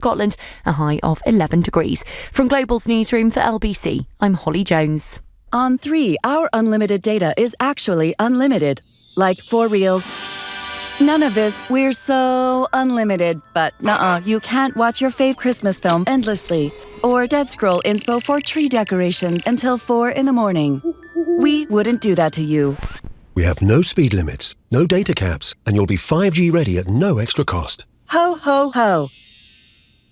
Scotland, a high of 11 degrees. From Global's newsroom for LBC, I'm Holly Jones. On 3, our unlimited data is actually unlimited. Like for reals. None of this, we're so unlimited, but nuh-uh, you can't watch your fave Christmas film endlessly. Or dead scroll inspo for tree decorations until 4 in the morning. We wouldn't do that to you. We have no speed limits, no data caps, and you'll be 5G ready at no extra cost. Ho, ho, ho.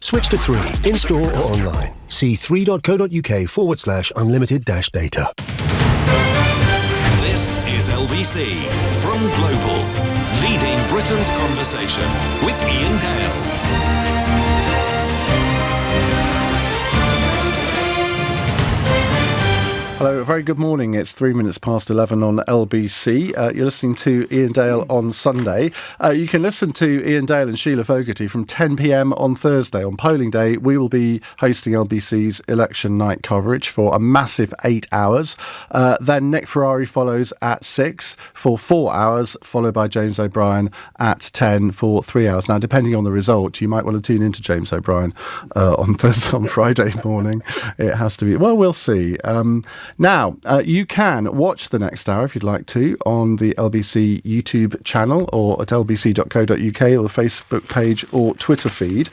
Switch to 3, in-store or online. See 3.co.uk/unlimited-data. This is LBC from Global, leading Britain's conversation with Iain Dale. Hello, a very good morning. It's 3 minutes past 11 on LBC. You're listening to Iain Dale on Sunday. You can listen to Iain Dale and Sheila Fogarty from 10 p.m. on Thursday. On polling day, we will be hosting LBC's election night coverage for a massive 8 hours. Then Nick Ferrari follows at 6 for 4 hours, followed by James O'Brien at 10 for 3 hours. Now, depending on the result, you might want to tune into James O'Brien on Friday morning. It has to be. Well, we'll see. Now, you can watch the next hour if you'd like to on the LBC YouTube channel or at lbc.co.uk or the Facebook page or Twitter feed.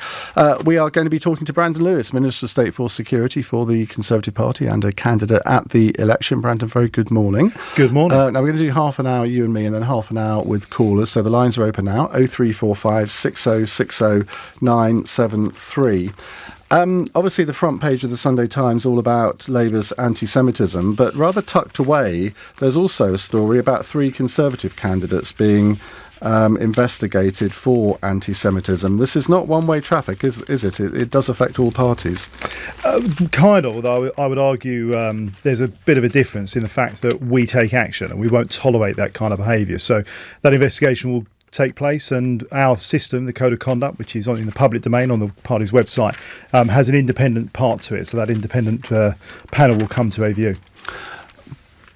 We are going to be talking to Brandon Lewis, Minister of State for Security for the Conservative Party and a candidate at the election. Brandon, very good morning. Good morning. Now, we're going to do half an hour, you and me, and then half an hour with callers. So the lines are open now, 0345 6060 973. Obviously, the front page of the Sunday Times all about Labour's anti-Semitism, but rather tucked away, there's also a story about 3 Conservative candidates being investigated for anti-Semitism. This is not one-way traffic, is it? It does affect all parties. Kind of, although I would argue there's a bit of a difference in the fact that we take action and we won't tolerate that kind of behaviour. So that investigation will take place, and our system, the Code of Conduct, which is in the public domain on the party's website, has an independent part to it, so that independent panel will come to a view.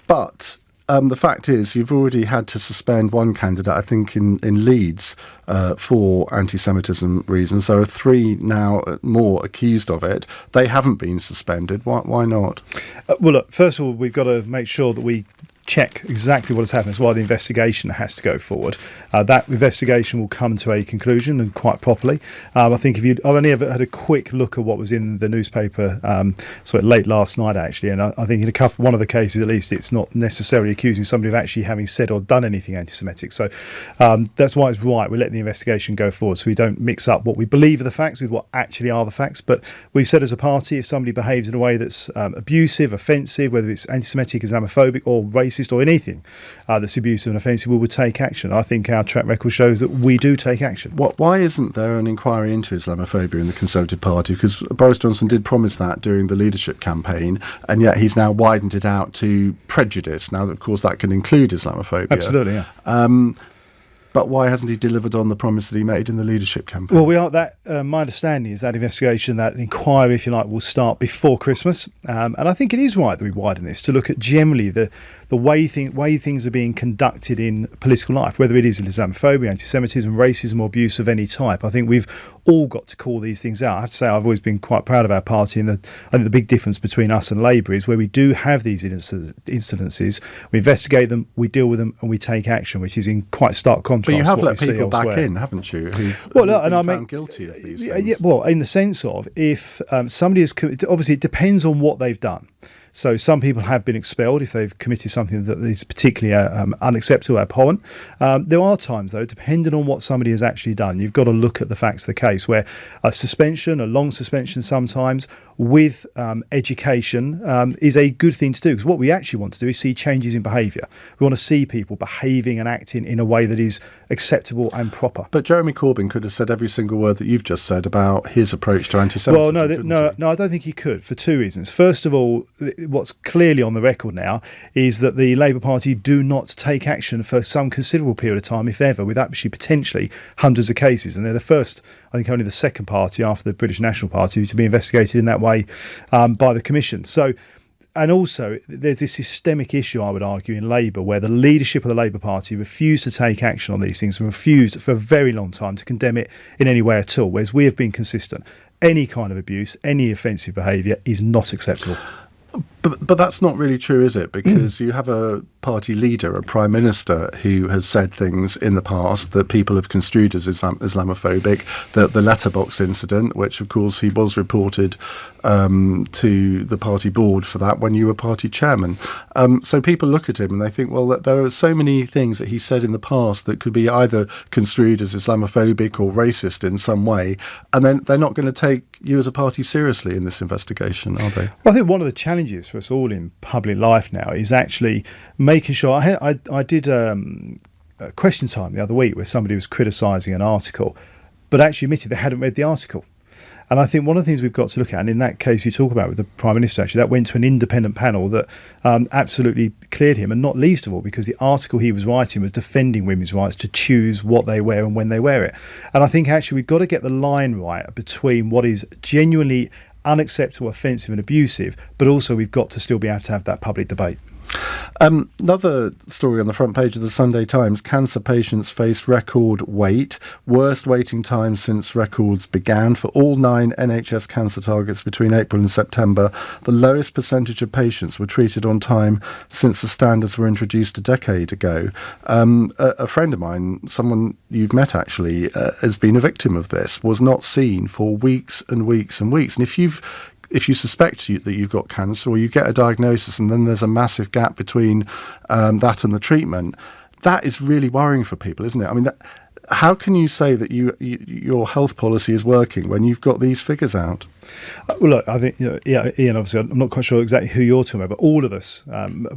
But the fact is, you've already had to suspend one candidate, I think, in Leeds for anti-Semitism reasons. There are 3 now more accused of it. They haven't been suspended. Why not? Well, look, first of all, we've got to make sure that we check exactly what has happened. That's why the investigation has to go forward. That investigation will come to a conclusion, and quite properly. I think I've only ever had a quick look at what was in the newspaper sort of late last night, actually, and I think in one of the cases at least, it's not necessarily accusing somebody of actually having said or done anything anti-Semitic. So that's why it's right we let the investigation go forward, so we don't mix up what we believe are the facts with what actually are the facts. But we've said as a party, if somebody behaves in a way that's abusive, offensive, whether it's anti-Semitic, Islamophobic or racist or anything that's abusive and offensive, we would take action. I think our track record shows that we do take action. Why isn't there an inquiry into Islamophobia in the Conservative Party? Because Boris Johnson did promise that during the leadership campaign, and yet he's now widened it out to prejudice. Now, of course, that can include Islamophobia. Absolutely, yeah. But why hasn't he delivered on the promise that he made in the leadership campaign? Well, my understanding is that investigation, that inquiry, if you like, will start before Christmas. And I think it is right that we widen this to look at generally the way things are being conducted in political life, whether it is Islamophobia, anti-Semitism, racism or abuse of any type. I think we've all got to call these things out. I have to say I've always been quite proud of our party, and I think the big difference between us and Labour is where we do have these incidences, we investigate them, we deal with them, and we take action, which is in quite stark contrast. But you have to what let people back elsewhere. In, haven't you? Who've been found guilty of these things. Yeah, well, in the sense of if somebody is, obviously it depends on what they've done. So some people have been expelled if they've committed something that is particularly unacceptable or abhorrent. There are times, though, depending on what somebody has actually done, you've got to look at the facts of the case, where a suspension, a long suspension sometimes, with education is a good thing to do, because what we actually want to do is see changes in behaviour. We want to see people behaving and acting in a way that is acceptable and proper. But Jeremy Corbyn could have said every single word that you've just said about his approach to anti-Semitism. Well, no, I don't think he could, for 2 reasons. First of all, what's clearly on the record now is that the Labour Party do not take action for some considerable period of time, if ever, with actually potentially hundreds of cases. And they're the first, I think only the second party after the British National Party to be investigated in that way by the Commission. So, and also, there's this systemic issue, I would argue, in Labour, where the leadership of the Labour Party refused to take action on these things and refused for a very long time to condemn it in any way at all, whereas we have been consistent. any kind of abuse, any offensive behaviour is not acceptable. But that's not really true, is it? Because you have a party leader, a prime minister, who has said things in the past that people have construed as Islamophobic. The letterbox incident, which of course he was reported to the party board for that when you were party chairman. So people look at him and they think, well, there are so many things that he said in the past that could be either construed as Islamophobic or racist in some way, and then they're not going to take you as a party seriously in this investigation, are they? Well, I think one of the challenges for us all in public life now is actually making sure. I did a question time the other week where somebody was criticising an article, but actually admitted they hadn't read the article. And I think one of the things we've got to look at, and in that case you talk about with the Prime Minister, actually, that went to an independent panel that absolutely cleared him, and not least of all because the article he was writing was defending women's rights to choose what they wear and when they wear it. And I think actually we've got to get the line right between what is genuinely unacceptable, offensive and abusive, but also we've got to still be able to have that public debate. Another story on the front page of the Sunday Times: cancer patients face record wait, worst waiting time since records began for all 9 NHS cancer targets between April and September. The lowest percentage of patients were treated on time since the standards were introduced a decade ago. A friend of mine, someone you've met actually, has been a victim of this, was not seen for weeks and weeks and weeks. And if you suspect that you've got cancer, or you get a diagnosis and then there's a massive gap between that and the treatment, that is really worrying for people, isn't it? I mean, how can you say that your health policy is working when you've got these figures out? Well, look, I think, Ian, obviously, I'm not quite sure exactly who you're talking about, but all of us,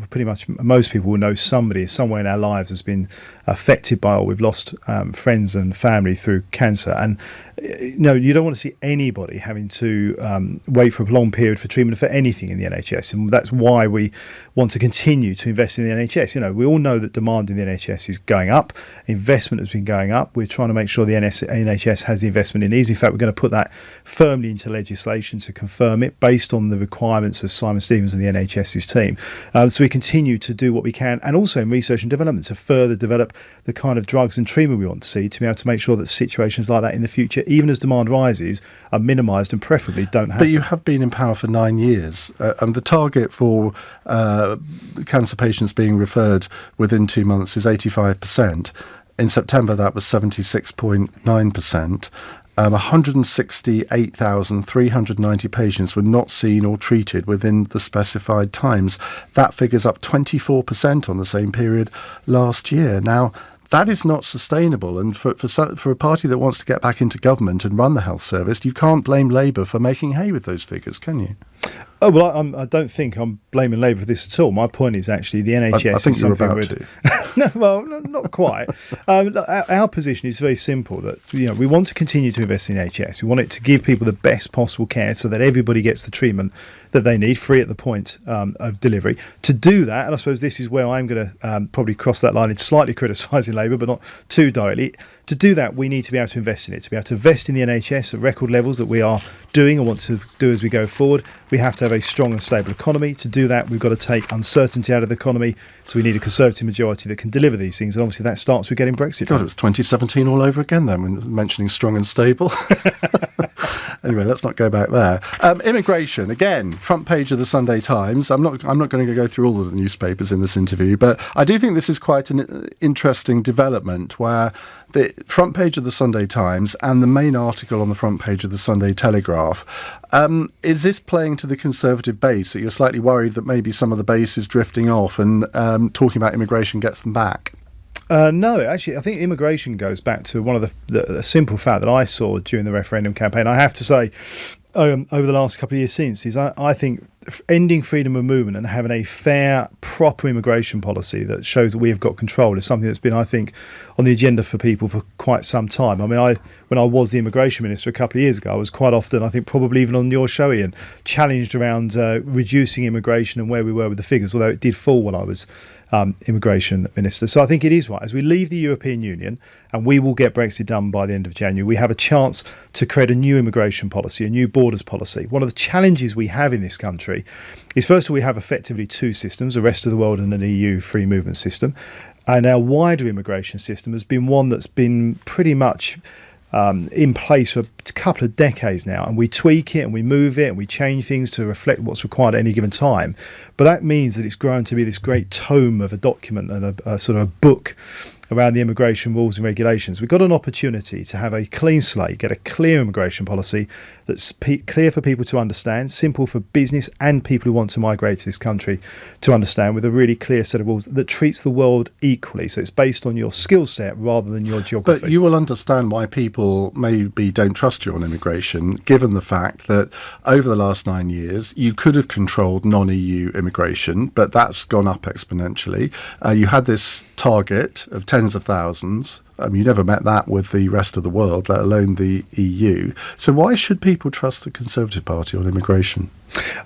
pretty much most people will know somebody somewhere in our lives has been affected by, or we've lost friends and family through cancer. And no, you don't want to see anybody having to wait for a long period for treatment for anything in the NHS, and that's why we want to continue to invest in the NHS. You know, we all know that demand in the NHS is going up, investment has been going up. We're trying to make sure the NHS has the investment it needs. In fact, we're going to put that firmly into legislation to confirm it based on the requirements of Simon Stevens and the NHS's team. So we continue to do what we can, and also in research and development to further develop the kind of drugs and treatment we want to see, to be able to make sure that situations like that in the future, even as demand rises, are minimised and preferably don't happen. But you have been in power for 9 years, and the target for cancer patients being referred within 2 months is 85%. In September, that was 76.9%. 168,390 patients were not seen or treated within the specified times. That figure's up 24% on the same period last year. Now, that is not sustainable, and for a party that wants to get back into government and run the health service, you can't blame Labour for making hay with those figures, can you? Oh, well, I don't think I'm blaming Labour for this at all. My point is actually the NHS. I think is you're something about to. No, well, not quite. Our position is very simple, that we want to continue to invest in NHS. We want it to give people the best possible care so that everybody gets the treatment that they need, free at the point of delivery. To do that, and I suppose this is where I'm going to probably cross that line in slightly criticising Labour, but not too directly. To do that, we need to be able to invest in it. To be able to invest in the NHS at record levels that we are doing and want to do as we go forward, we have to have a strong and stable economy. To do that, we've got to take uncertainty out of the economy. So we need a Conservative majority that can deliver these things. And obviously that starts with getting Brexit God, done. it was 2017 all over again then, when mentioning strong and stable. Anyway, let's not go back there. Immigration, again, front page of the Sunday Times. I'm not going to go through all of the newspapers in this interview, but I do think this is quite an interesting development, where the front page of the Sunday Times and the main article on the front page of the Sunday Telegraph, is this playing to the Conservative base, that you're slightly worried that maybe some of the base is drifting off and talking about immigration gets them back? No, actually, I think immigration goes back to one of the simple fact that I saw during the referendum campaign. I have to say, over the last couple of years since, is I think ending freedom of movement and having a fair, proper immigration policy that shows that we have got control is something that's been, I think, on the agenda for people for quite some time. I mean, when I was the immigration minister a couple of years ago, I was quite often, I think probably even on your show, Ian, challenged around reducing immigration and where we were with the figures, although it did fall when I was immigration minister. So I think it is right. As we leave the European Union, and we will get Brexit done by the end of January, we have a chance to create a new immigration policy, a new borders policy. One of the challenges we have in this country is, first of all, we have effectively two systems, the rest of the world and an EU free movement system. And our wider immigration system has been one that's been pretty much in place for a couple of decades now, and we tweak it and we move it and we change things to reflect what's required at any given time. But that means that it's grown to be this great tome of a document and a sort of a book around the immigration rules and regulations. We've got an opportunity to have a clean slate, get a clear immigration policy that's clear for people to understand, simple for business and people who want to migrate to this country to understand, with a really clear set of rules that treats the world equally. So it's based on your skill set rather than your geography. But you will understand why people maybe don't trust you on immigration, given the fact that over the last 9 years, you could have controlled non-EU immigration, but that's gone up exponentially. You had this target of tens of thousands. You never met that with the rest of the world, let alone the EU. So why should people trust the Conservative Party on immigration?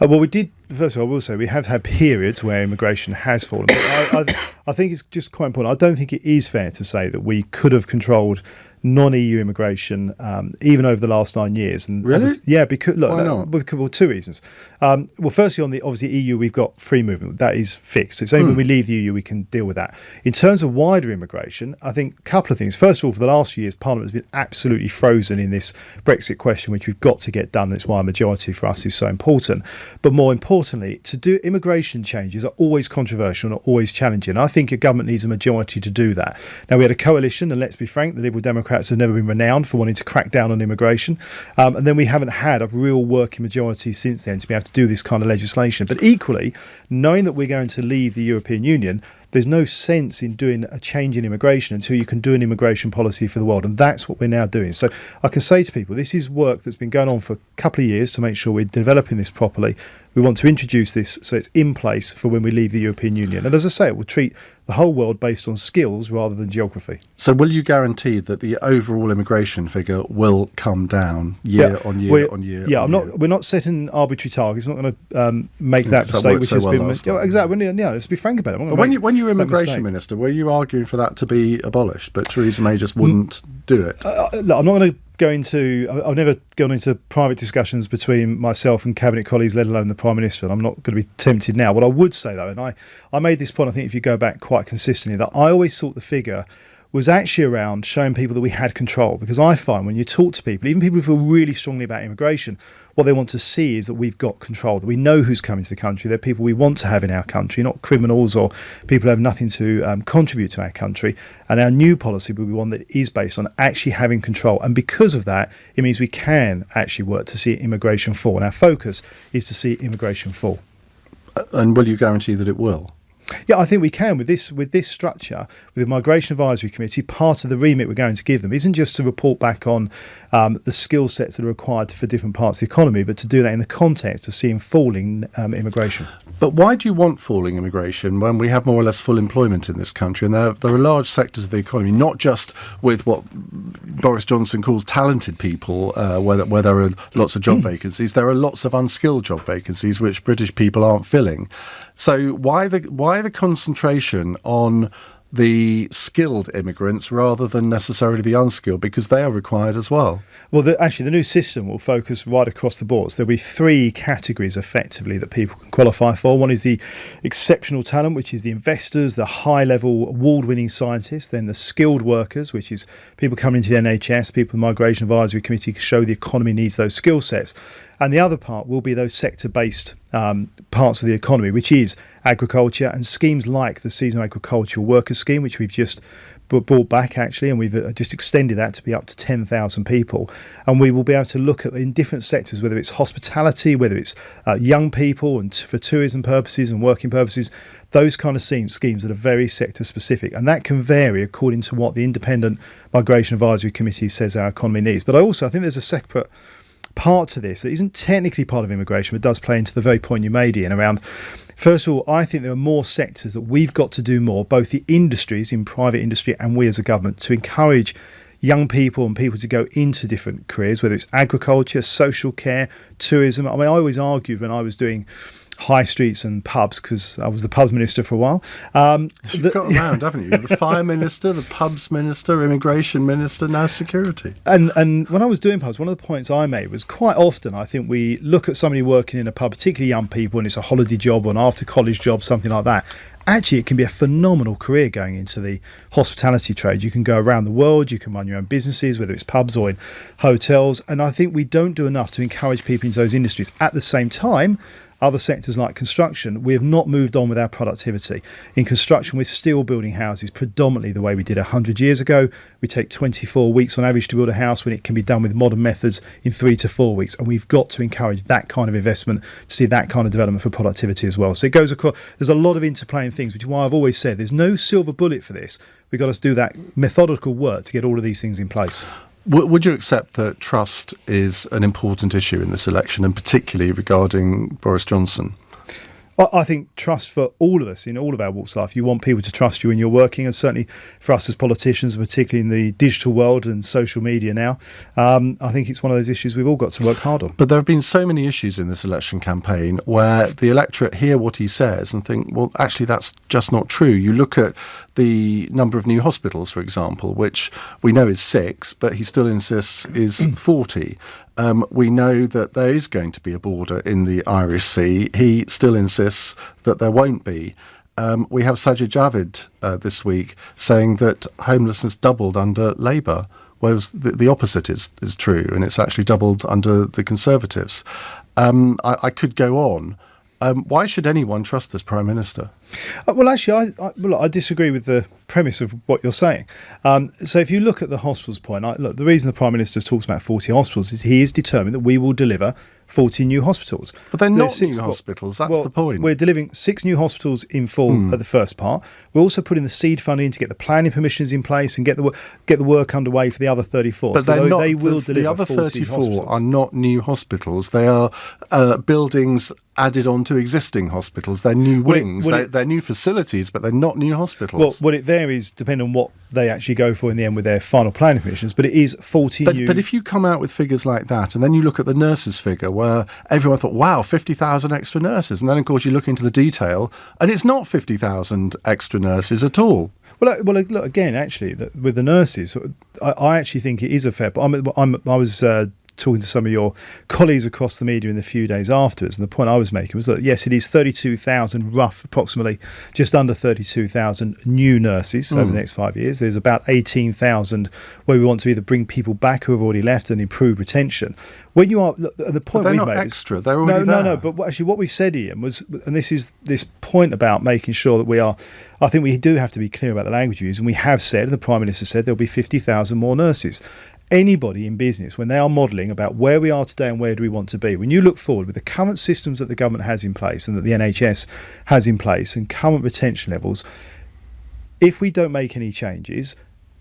Well, we did. First of all, I will say we have had periods where immigration has fallen. But I think it's just quite important. I don't think it is fair to say that we could have controlled non-EU immigration even over the last 9 years. And really? Yeah, because look, why not? Well, two reasons. Well, firstly, on the obviously EU, we've got free movement. That is fixed. It's only when we leave the EU we can deal with that. In terms of wider immigration, I think a couple of things. First of all, for the last few years, Parliament has been absolutely frozen in this Brexit question, which we've got to get done. That's why a majority for us is so important. But more importantly, to do immigration changes are always controversial and are always challenging. I think a government needs a majority to do that. Now, we had a coalition, and let's be frank, the Liberal Democrats have never been renowned for wanting to crack down on immigration. And then we haven't had a real working majority since then to be able to do this kind of legislation. But equally, knowing that we're going to leave the European Union, there's no sense in doing a change in immigration until you can do an immigration policy for the world. And that's what we're now doing. So I can say to people, this is work that's been going on for a couple of years to make sure we're developing this properly. We want to introduce this so it's in place for when we leave the European Union. And as I say, it will treat the whole world based on skills rather than geography. So will you guarantee that the overall immigration figure will come down year on year on year? Yeah, we're not setting arbitrary targets. I'm not going to make that mistake, which has been exactly. Yeah, let's be frank about it. But when you were immigration minister, were you arguing for that to be abolished? But Theresa May just wouldn't do it. Look, I'm not going to I've never gone into private discussions between myself and cabinet colleagues, let alone the Prime Minister, and I'm not going to be tempted now. What I would say, though, and I made this point, I think if you go back quite consistently, that I always thought the figure was actually around showing people that we had control. Because I find when you talk to people, even people who feel really strongly about immigration, what they want to see is that we've got control, that we know who's coming to the country. They're people we want to have in our country, not criminals or people who have nothing to contribute to our country. And our new policy will be one that is based on actually having control. And because of that, it means we can actually work to see immigration fall. And our focus is to see immigration fall. And will you guarantee that it will? Yeah, I think we can with this structure, with the Migration Advisory Committee. Part of the remit we're going to give them isn't just to report back on the skill sets that are required for different parts of the economy, but to do that in the context of seeing falling immigration. But why do you want falling immigration when we have more or less full employment in this country? And there are large sectors of the economy, not just with what Boris Johnson calls talented people, where there are lots of job vacancies. There are lots of unskilled job vacancies which British people aren't filling. So why the concentration on the skilled immigrants rather than necessarily the unskilled, because they are required as well? Well, the new system will focus right across the board. So there'll be three categories effectively that people can qualify for. One is the exceptional talent, which is the investors, the high-level award-winning scientists, then the skilled workers, which is people coming into the NHS, people in the Migration Advisory Committee to show the economy needs those skill sets. And the other part will be those sector-based parts of the economy, which is agriculture and schemes like the Seasonal Agricultural Workers Scheme, which we've just brought back actually, and we've just extended that to be up to 10,000 people. And we will be able to look at in different sectors, whether it's hospitality, whether it's young people and for tourism purposes and working purposes, those kind of schemes that are very sector specific. And that can vary according to what the Independent Migration Advisory Committee says our economy needs. But I think there's a separate part to this that isn't technically part of immigration, but does play into the very point you made, Ian, around, first of all, I think there are more sectors that we've got to do more, both the industries in private industry and we as a government, to encourage young people and people to go into different careers, whether it's agriculture, social care, tourism. I mean, I always argued when I was doing high streets and pubs, because I was the pubs minister for a while. You've got around, haven't you? The fire minister, the pubs minister, immigration minister, now security. And when I was doing pubs, one of the points I made was quite often I think we look at somebody working in a pub, particularly young people, and it's a holiday job or an after college job, something like that. Actually, it can be a phenomenal career going into the hospitality trade. You can go around the world, you can run your own businesses, whether it's pubs or in hotels. And I think we don't do enough to encourage people into those industries. At the same time, other sectors like construction, we have not moved on with our productivity. In construction, we're still building houses predominantly the way we did 100 years ago. We take 24 weeks on average to build a house when it can be done with modern methods in 3 to 4 weeks. And we've got to encourage that kind of investment to see that kind of development for productivity as well. So it goes across, there's a lot of interplaying things, which is why I've always said there's no silver bullet for this. We've got to do that methodical work to get all of these things in place. Would you accept that trust is an important issue in this election, and particularly regarding Boris Johnson? I think trust for all of us in all of our walks of life. You want people to trust you when you're working, and certainly for us as politicians, particularly in the digital world and social media now, I think it's one of those issues we've all got to work hard on. But there have been so many issues in this election campaign where the electorate hear what he says and think, well, actually, that's just not true. You look at the number of new hospitals, for example, which we know is 6, but he still insists is 40. We know that there is going to be a border in the Irish Sea. He still insists that there won't be. We have Sajid Javid this week saying that homelessness doubled under Labour, whereas the opposite is true, and it's actually doubled under the Conservatives. I could go on. Why should anyone trust this Prime Minister? Well, actually, I disagree with the premise of what you're saying. So if you look at the hospitals point, the reason the Prime Minister talks about 40 hospitals is he is determined that we will deliver 40 new hospitals. But they're not new hospitals, that's the point. We're delivering 6 new hospitals in full at the first part. We're also putting the seed funding to get the planning permissions in place and get the work underway for the other 34. But so they will deliver the other 34 34 are not new hospitals. They are buildings added on to existing hospitals. They're new wings. They're new facilities, but they're not new hospitals. Well, it varies depending on what they actually go for in the end with their final planning permissions, but it is 40 new... But if you come out with figures like that, and then you look at the nurses figure, where everyone thought, wow, 50,000 extra nurses, and then, of course, you look into the detail, and it's not 50,000 extra nurses at all. Well, look, again, actually, with the nurses, I actually think it is a fair... I was... talking to some of your colleagues across the media in the few days afterwards, and the point I was making was that yes, it is 32,000 approximately just under 32,000 new nurses over the next 5 years. There's about 18,000 where we want to either bring people back who have already left and improve retention. When you are the point they're we've not made extra, they're already there. No. But actually, what we said, Ian, was, and this is this point about making sure that we are. I think we do have to be clear about the language we use, and we have said, the Prime Minister said, there'll be 50,000 more nurses. Anybody in business, when they are modelling about where we are today and where do we want to be, when you look forward with the current systems that the government has in place and that the NHS has in place and current retention levels, if we don't make any changes,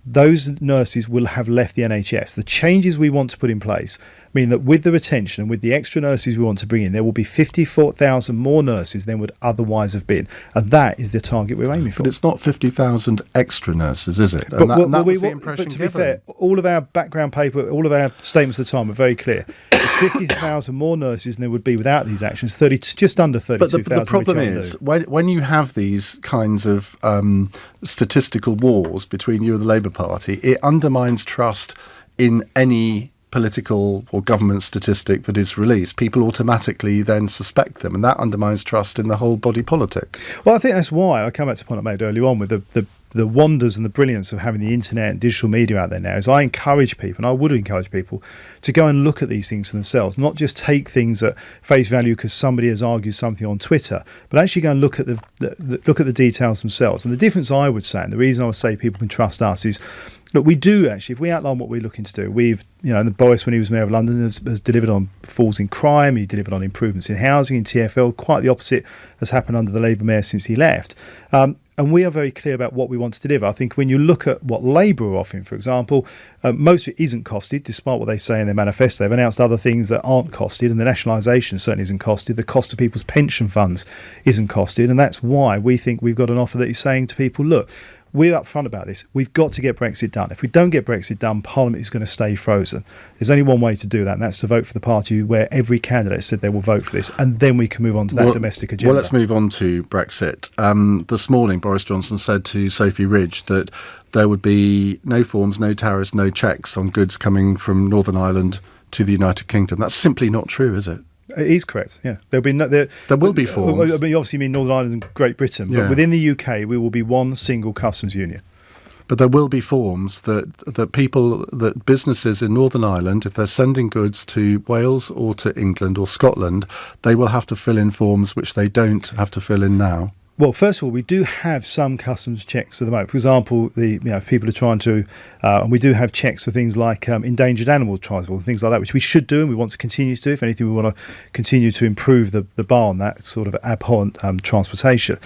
those nurses will have left the NHS. The changes we want to put in place mean that with the retention and with the extra nurses we want to bring in, there will be 54,000 more nurses than would otherwise have been. And that is the target we're aiming for. But it's not 50,000 extra nurses, is it? And that was the impression given. But to be fair, all of our background paper, all of our statements at the time were very clear. It's 50,000 more nurses than there would be without these actions, just under 32,000. But the problem is, when you have these kinds of statistical wars between you and the Labour Party, it undermines trust in any political or government statistic that is released. People automatically then suspect them, and that undermines trust in the whole body politic. Well, I think that's why I come back to the point I made earlier on with the wonders and the brilliance of having the internet and digital media out there now. Is I encourage people, and I would encourage people, to go and look at these things for themselves, not just take things at face value because somebody has argued something on Twitter, but actually go and look at the details themselves. And the difference I would say, and the reason I would say people can trust us, is look, we do actually, if we outline what we're looking to do, we've, Boris, when he was Mayor of London, has delivered on falls in crime, he delivered on improvements in housing, in TfL. Quite the opposite has happened under the Labour Mayor since he left. And we are very clear about what we want to deliver. I think when you look at what Labour are offering, for example, most of it isn't costed, despite what they say in their manifesto. They've announced other things that aren't costed, and the nationalisation certainly isn't costed. The cost of people's pension funds isn't costed, and that's why we think we've got an offer that is saying to people, look, we're upfront about this. We've got to get Brexit done. If we don't get Brexit done, Parliament is going to stay frozen. There's only one way to do that, and that's to vote for the party where every candidate said they will vote for this, and then we can move on to that domestic agenda. Well, let's move on to Brexit. This morning, Boris Johnson said to Sophie Ridge that there would be no forms, no tariffs, no checks on goods coming from Northern Ireland to the United Kingdom. That's simply not true, is it? It is correct, yeah. There will be forms. I mean, you obviously mean Northern Ireland and Great Britain, but within the UK, we will be one single customs union. But there will be forms that businesses in Northern Ireland, if they're sending goods to Wales or to England or Scotland, they will have to fill in forms which they don't have to fill in now. Well, first of all, we do have some customs checks at the moment. For example, if people are trying to, and we do have checks for things like endangered animal transport, things like that, which we should do and we want to continue to do. If anything, we want to continue to improve the bar on that sort of abhorrent transportation.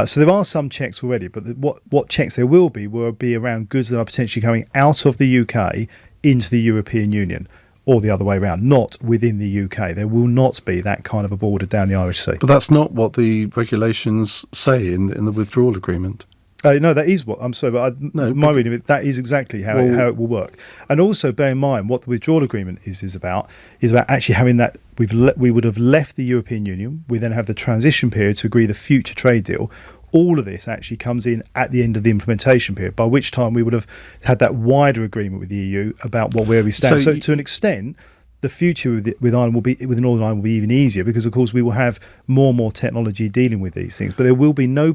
So there are some checks already, but what checks there will be around goods that are potentially coming out of the UK into the European Union. Or the other way around, not within the UK. There will not be that kind of a border down the Irish Sea. But that's not what the regulations say in the withdrawal agreement. No, that is what I'm sorry, but my reading of it, that is exactly how it will work. And also bear in mind what the withdrawal agreement is about actually having that we would have left the European Union. We then have the transition period to agree the future trade deal. All of this actually comes in at the end of the implementation period, by which time we would have had that wider agreement with the EU about where we stand. So to an extent, the future with Ireland with Northern Ireland will be even easier because, of course, we will have more and more technology dealing with these things. But there will be no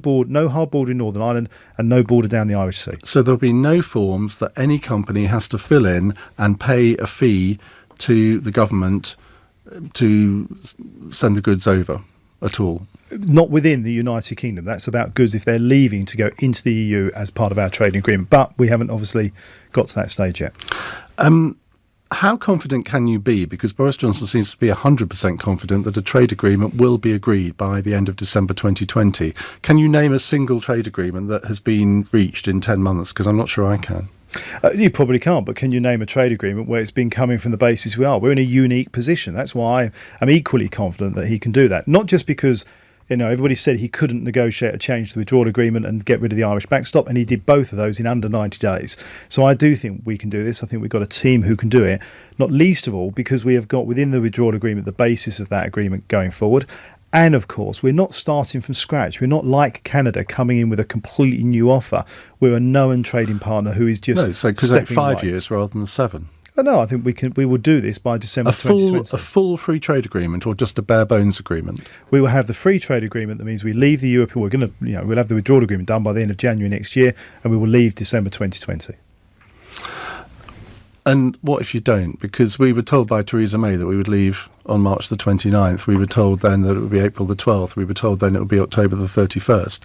hard border in Northern Ireland and no border down the Irish Sea. So there'll be no forms that any company has to fill in and pay a fee to the government to send the goods over at all. Not within the United Kingdom. That's about goods if they're leaving to go into the EU as part of our trading agreement. But we haven't obviously got to that stage yet. How confident can you be? Because Boris Johnson seems to be 100% confident that a trade agreement will be agreed by the end of December 2020. Can you name a single trade agreement that has been reached in 10 months? Because I'm not sure I can. You probably can't, but can you name a trade agreement where it's been coming from the basis we are? We're in a unique position. That's why I'm equally confident that he can do that. Not just because everybody said he couldn't negotiate a change to the withdrawal agreement and get rid of the Irish backstop, and he did both of those in under 90 days. So I do think we can do this. I think we've got a team who can do it, not least of all because we have got within the withdrawal agreement the basis of that agreement going forward. And, of course, we're not starting from scratch. We're not like Canada coming in with a completely new offer. We're a known trading partner who is just so could take 5 years rather than 7. No, I think we will do this by December 2020. A full free trade agreement or just a bare bones agreement? We will have the free trade agreement. That means we leave the European. We're going to, we'll have the withdrawal agreement done by the end of January next year, and we will leave December 2020. And what if you don't? Because we were told by Theresa May that we would leave on March the 29th. We were told then that it would be April the 12th. We were told then it would be October the 31st.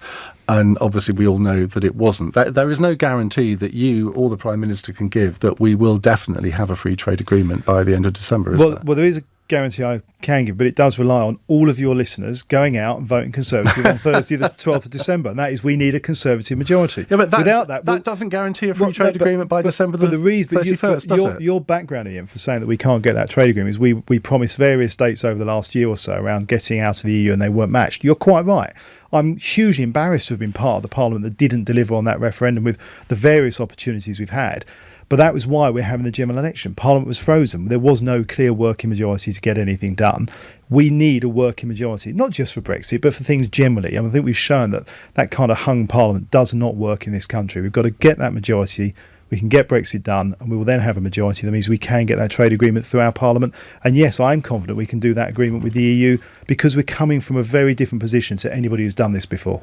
And obviously we all know that it wasn't. There is no guarantee that you or the Prime Minister can give that we will definitely have a free trade agreement by the end of December, is there? Well, there is a guarantee I can give, but it does rely on all of your listeners going out and voting Conservative on Thursday the 12th of December, and that is we need a Conservative majority. Yeah, but without that doesn't guarantee a free trade agreement by December the 31st, does it? Your background, Ian, for saying that we can't get that trade agreement is we promised various dates over the last year or so around getting out of the EU and they weren't matched. You're quite right. I'm hugely embarrassed to have been part of the Parliament that didn't deliver on that referendum with the various opportunities we've had. But that was why we're having the general election. Parliament was frozen. There was no clear working majority to get anything done. We need a working majority, not just for Brexit, but for things generally. And I think we've shown that that kind of hung Parliament does not work in this country. We've got to get that majority. We can get Brexit done, and we will then have a majority. That means we can get that trade agreement through our Parliament. And yes, I'm confident we can do that agreement with the EU because we're coming from a very different position to anybody who's done this before.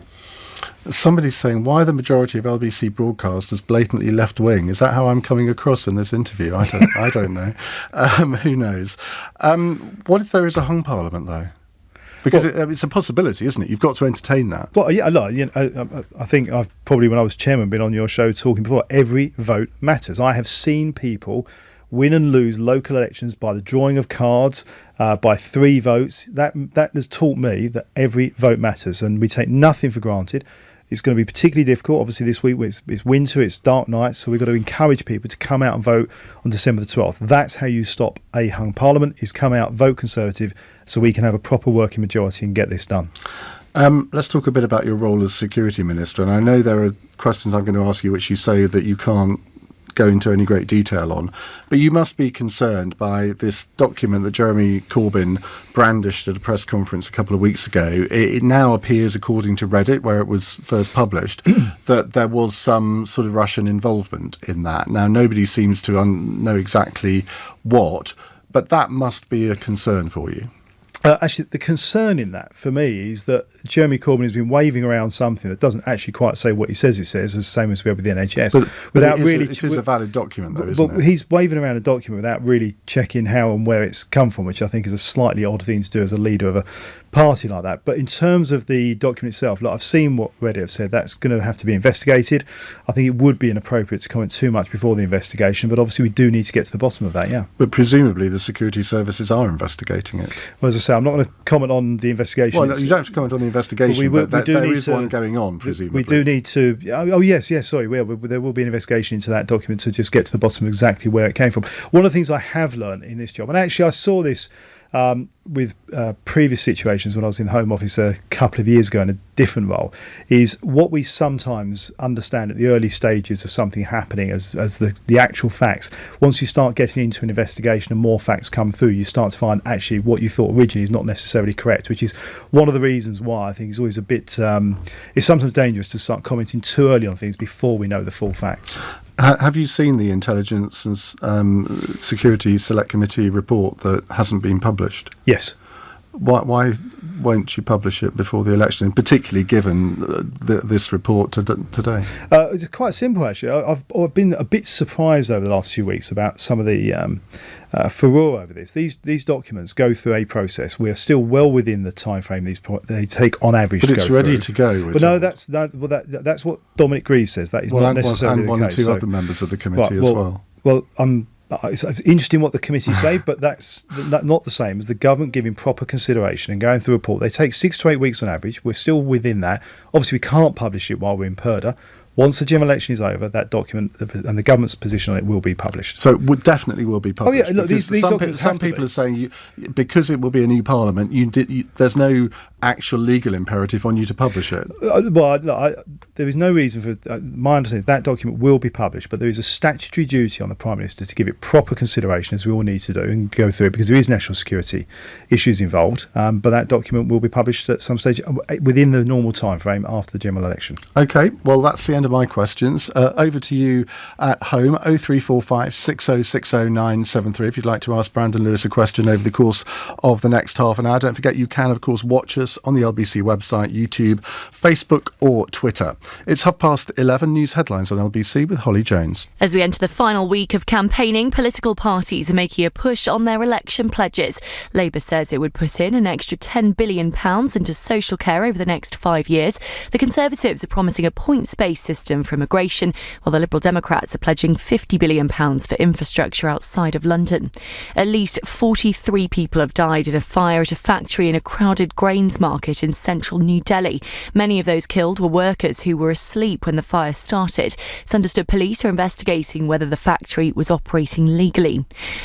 Somebody's saying, why the majority of LBC broadcasters blatantly left-wing? Is that how I'm coming across in this interview? I don't know. Who knows? What if there is a hung Parliament, though? Because it's a possibility, isn't it? You've got to entertain that. Well, yeah, I think I've probably, when I was chairman, been on your show talking before. Every vote matters. I have seen people win and lose local elections by the drawing of cards, by 3 votes. That has taught me that every vote matters, and we take nothing for granted. It's going to be particularly difficult. Obviously, this week it's winter, it's dark nights, so we've got to encourage people to come out and vote on December the 12th. That's how you stop a hung Parliament, is come out, vote Conservative, so we can have a proper working majority and get this done. Let's talk a bit about your role as Security Minister. And I know there are questions I'm going to ask you which you say that you can't go into any great detail on. But you must be concerned by this document that Jeremy Corbyn brandished at a press conference a couple of weeks ago. It now appears, according to Reddit, where it was first published, that there was some sort of Russian involvement in that. Now, nobody seems to know exactly what, but that must be a concern for you. Actually, the concern in that, for me, is that Jeremy Corbyn has been waving around something that doesn't actually quite say what he says it says, the same as we have with the NHS. But it is a valid document, though, isn't it? He's waving around a document without really checking how and where it's come from, which I think is a slightly odd thing to do as a leader of a party like that. But in terms of the document itself, look, I've seen what Reddit have said. That's going to have to be investigated. I think it would be inappropriate to comment too much before the investigation, but obviously we do need to get to the bottom of that, yeah. But presumably the security services are investigating it. Well, as I say, I'm not going to comment on the investigation. Well, no, you don't have to comment on the investigation, but there is one going on, presumably. We do need to... Oh, yes, sorry. There will be an investigation into that document to just get to the bottom of exactly where it came from. One of the things I have learned in this job, and actually I saw this with previous situations when I was in the Home Office a couple of years ago in a different role, is what we sometimes understand at the early stages of something happening as the actual facts. Once you start getting into an investigation and more facts come through, you start to find actually what you thought originally is not necessarily correct, which is one of the reasons why I think it's always a bit... it's sometimes dangerous to start commenting too early on things before we know the full facts. Have you seen the Intelligence and Security Select Committee report that hasn't been published? Yes. Why won't you publish it before the election, particularly given this report today? It's quite simple, actually. I've been a bit surprised over the last few weeks about some of the furore over this. These documents go through a process. We are still well within the time frame they take on average. But it's ready to go. But no, that's what Dominic Greaves says. That is not necessarily and one the or case. two other members of the committee as well. Well, it's interesting what the committee say, but that's not the same as the government giving proper consideration and going through a report. They take 6 to 8 weeks on average. We're still within that. Obviously, we can't publish it while we're in purdah. Once the general election is over, that document and the government's position on it will be published. So it definitely will be published. Oh yeah, look, these documents some people are saying because it will be a new parliament, there's no actual legal imperative on you to publish it. There is no reason for my understanding. That document will be published, but there is a statutory duty on the Prime Minister to give it proper consideration, as we all need to do, and go through it because there is national security issues involved. But that document will be published at some stage within the normal time frame after the general election. Okay, well that's the end of my questions. Over to you at home, 0345 6060 973 if you'd like to ask Brandon Lewis a question over the course of the next half an hour. Don't forget you can of course watch us on the LBC website, YouTube, Facebook or Twitter. It's 11:30 news headlines on LBC with Holly Jones. As we enter the final week of campaigning, political parties are making a push on their election pledges. Labour says it would put in an extra £10 billion into social care over the next 5 years. The Conservatives are promising a points-based system for immigration, while the Liberal Democrats are pledging £50 billion for infrastructure outside of London. At least 43 people have died in a fire at a factory in a crowded grains market in central New Delhi. Many of those killed were workers who were asleep when the fire started. It's understood police are investigating whether the factory was operating legally.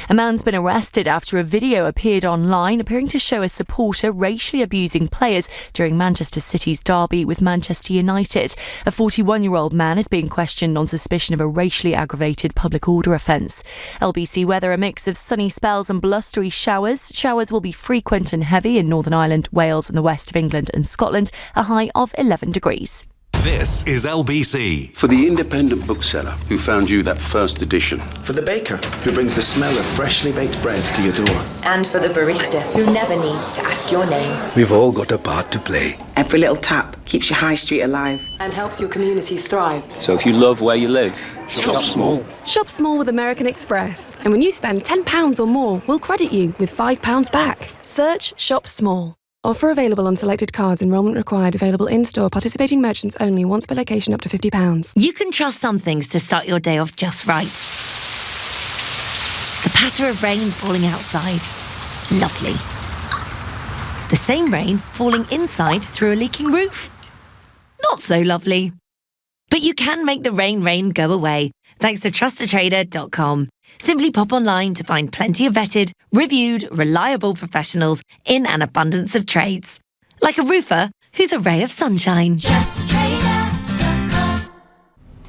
A man's been arrested after a video appeared online appearing to show a supporter racially abusing players during Manchester City's derby with Manchester United. A 41-year-old man is being questioned on suspicion of a racially aggravated public order offence. LBC weather, a mix of sunny spells and blustery showers. Showers will be frequent and heavy in Northern Ireland, Wales and the west of England and Scotland, a high of 11 degrees. This is LBC. For the independent bookseller who found you that first edition. For the baker who brings the smell of freshly baked bread to your door. And for the barista who never needs to ask your name. We've all got a part to play. Every little tap keeps your high street alive. And helps your communities thrive. So if you love where you live, shop small. Shop small with American Express. And when you spend £10 or more, we'll credit you with £5 back. Search Shop Small. Offer available on selected cards. Enrolment required. Available in-store. Participating merchants only. Once per location up to £50. You can trust some things to start your day off just right. The patter of rain falling outside. Lovely. The same rain falling inside through a leaking roof. Not so lovely. But you can make the rain go away thanks to trustatrader.com. Simply pop online to find plenty of vetted, reviewed, reliable professionals in an abundance of trades. Like a roofer who's a ray of sunshine.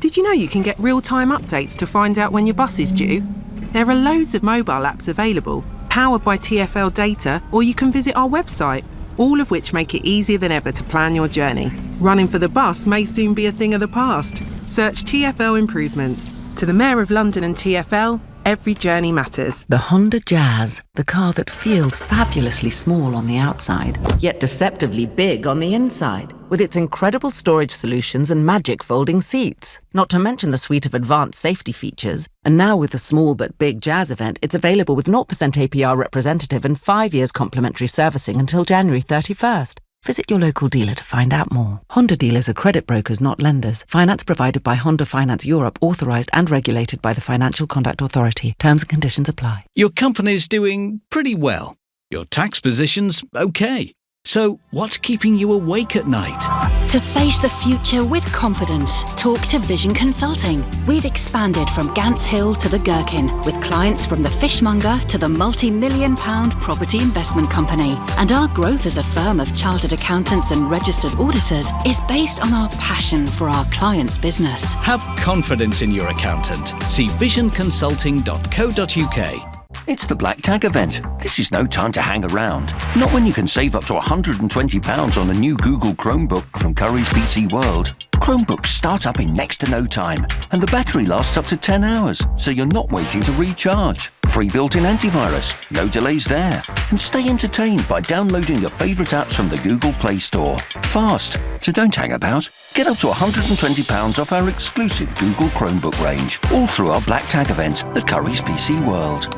Did you know you can get real-time updates to find out when your bus is due? There are loads of mobile apps available, powered by TfL data, or you can visit our website, all of which make it easier than ever to plan your journey. Running for the bus may soon be a thing of the past. Search TfL improvements. To the Mayor of London and TfL, every journey matters. The Honda Jazz, the car that feels fabulously small on the outside, yet deceptively big on the inside, with its incredible storage solutions and magic folding seats. Not to mention the suite of advanced safety features. And now with the small but big Jazz event, it's available with 0% APR representative and 5 years complimentary servicing until January 31st. Visit your local dealer to find out more. Honda dealers are credit brokers, not lenders. Finance provided by Honda Finance Europe, authorised and regulated by the Financial Conduct Authority. Terms and conditions apply. Your company's doing pretty well. Your tax position's okay. So what's keeping you awake at night? To face the future with confidence, talk to Vision Consulting. We've expanded from Gants Hill to the Gherkin, with clients from the fishmonger to the multi-million-pound property investment company. And our growth as a firm of chartered accountants and registered auditors is based on our passion for our clients' business. Have confidence in your accountant. See visionconsulting.co.uk. It's the Black Tag event. This is no time to hang around. Not when you can save up to £120 on a new Google Chromebook from Curry's PC World. Chromebooks start up in next to no time, and the battery lasts up to 10 hours, so you're not waiting to recharge. Free built-in antivirus, no delays there. And stay entertained by downloading your favourite apps from the Google Play Store. Fast, so don't hang about. Get up to £120 off our exclusive Google Chromebook range, all through our Black Tag event at Curry's PC World.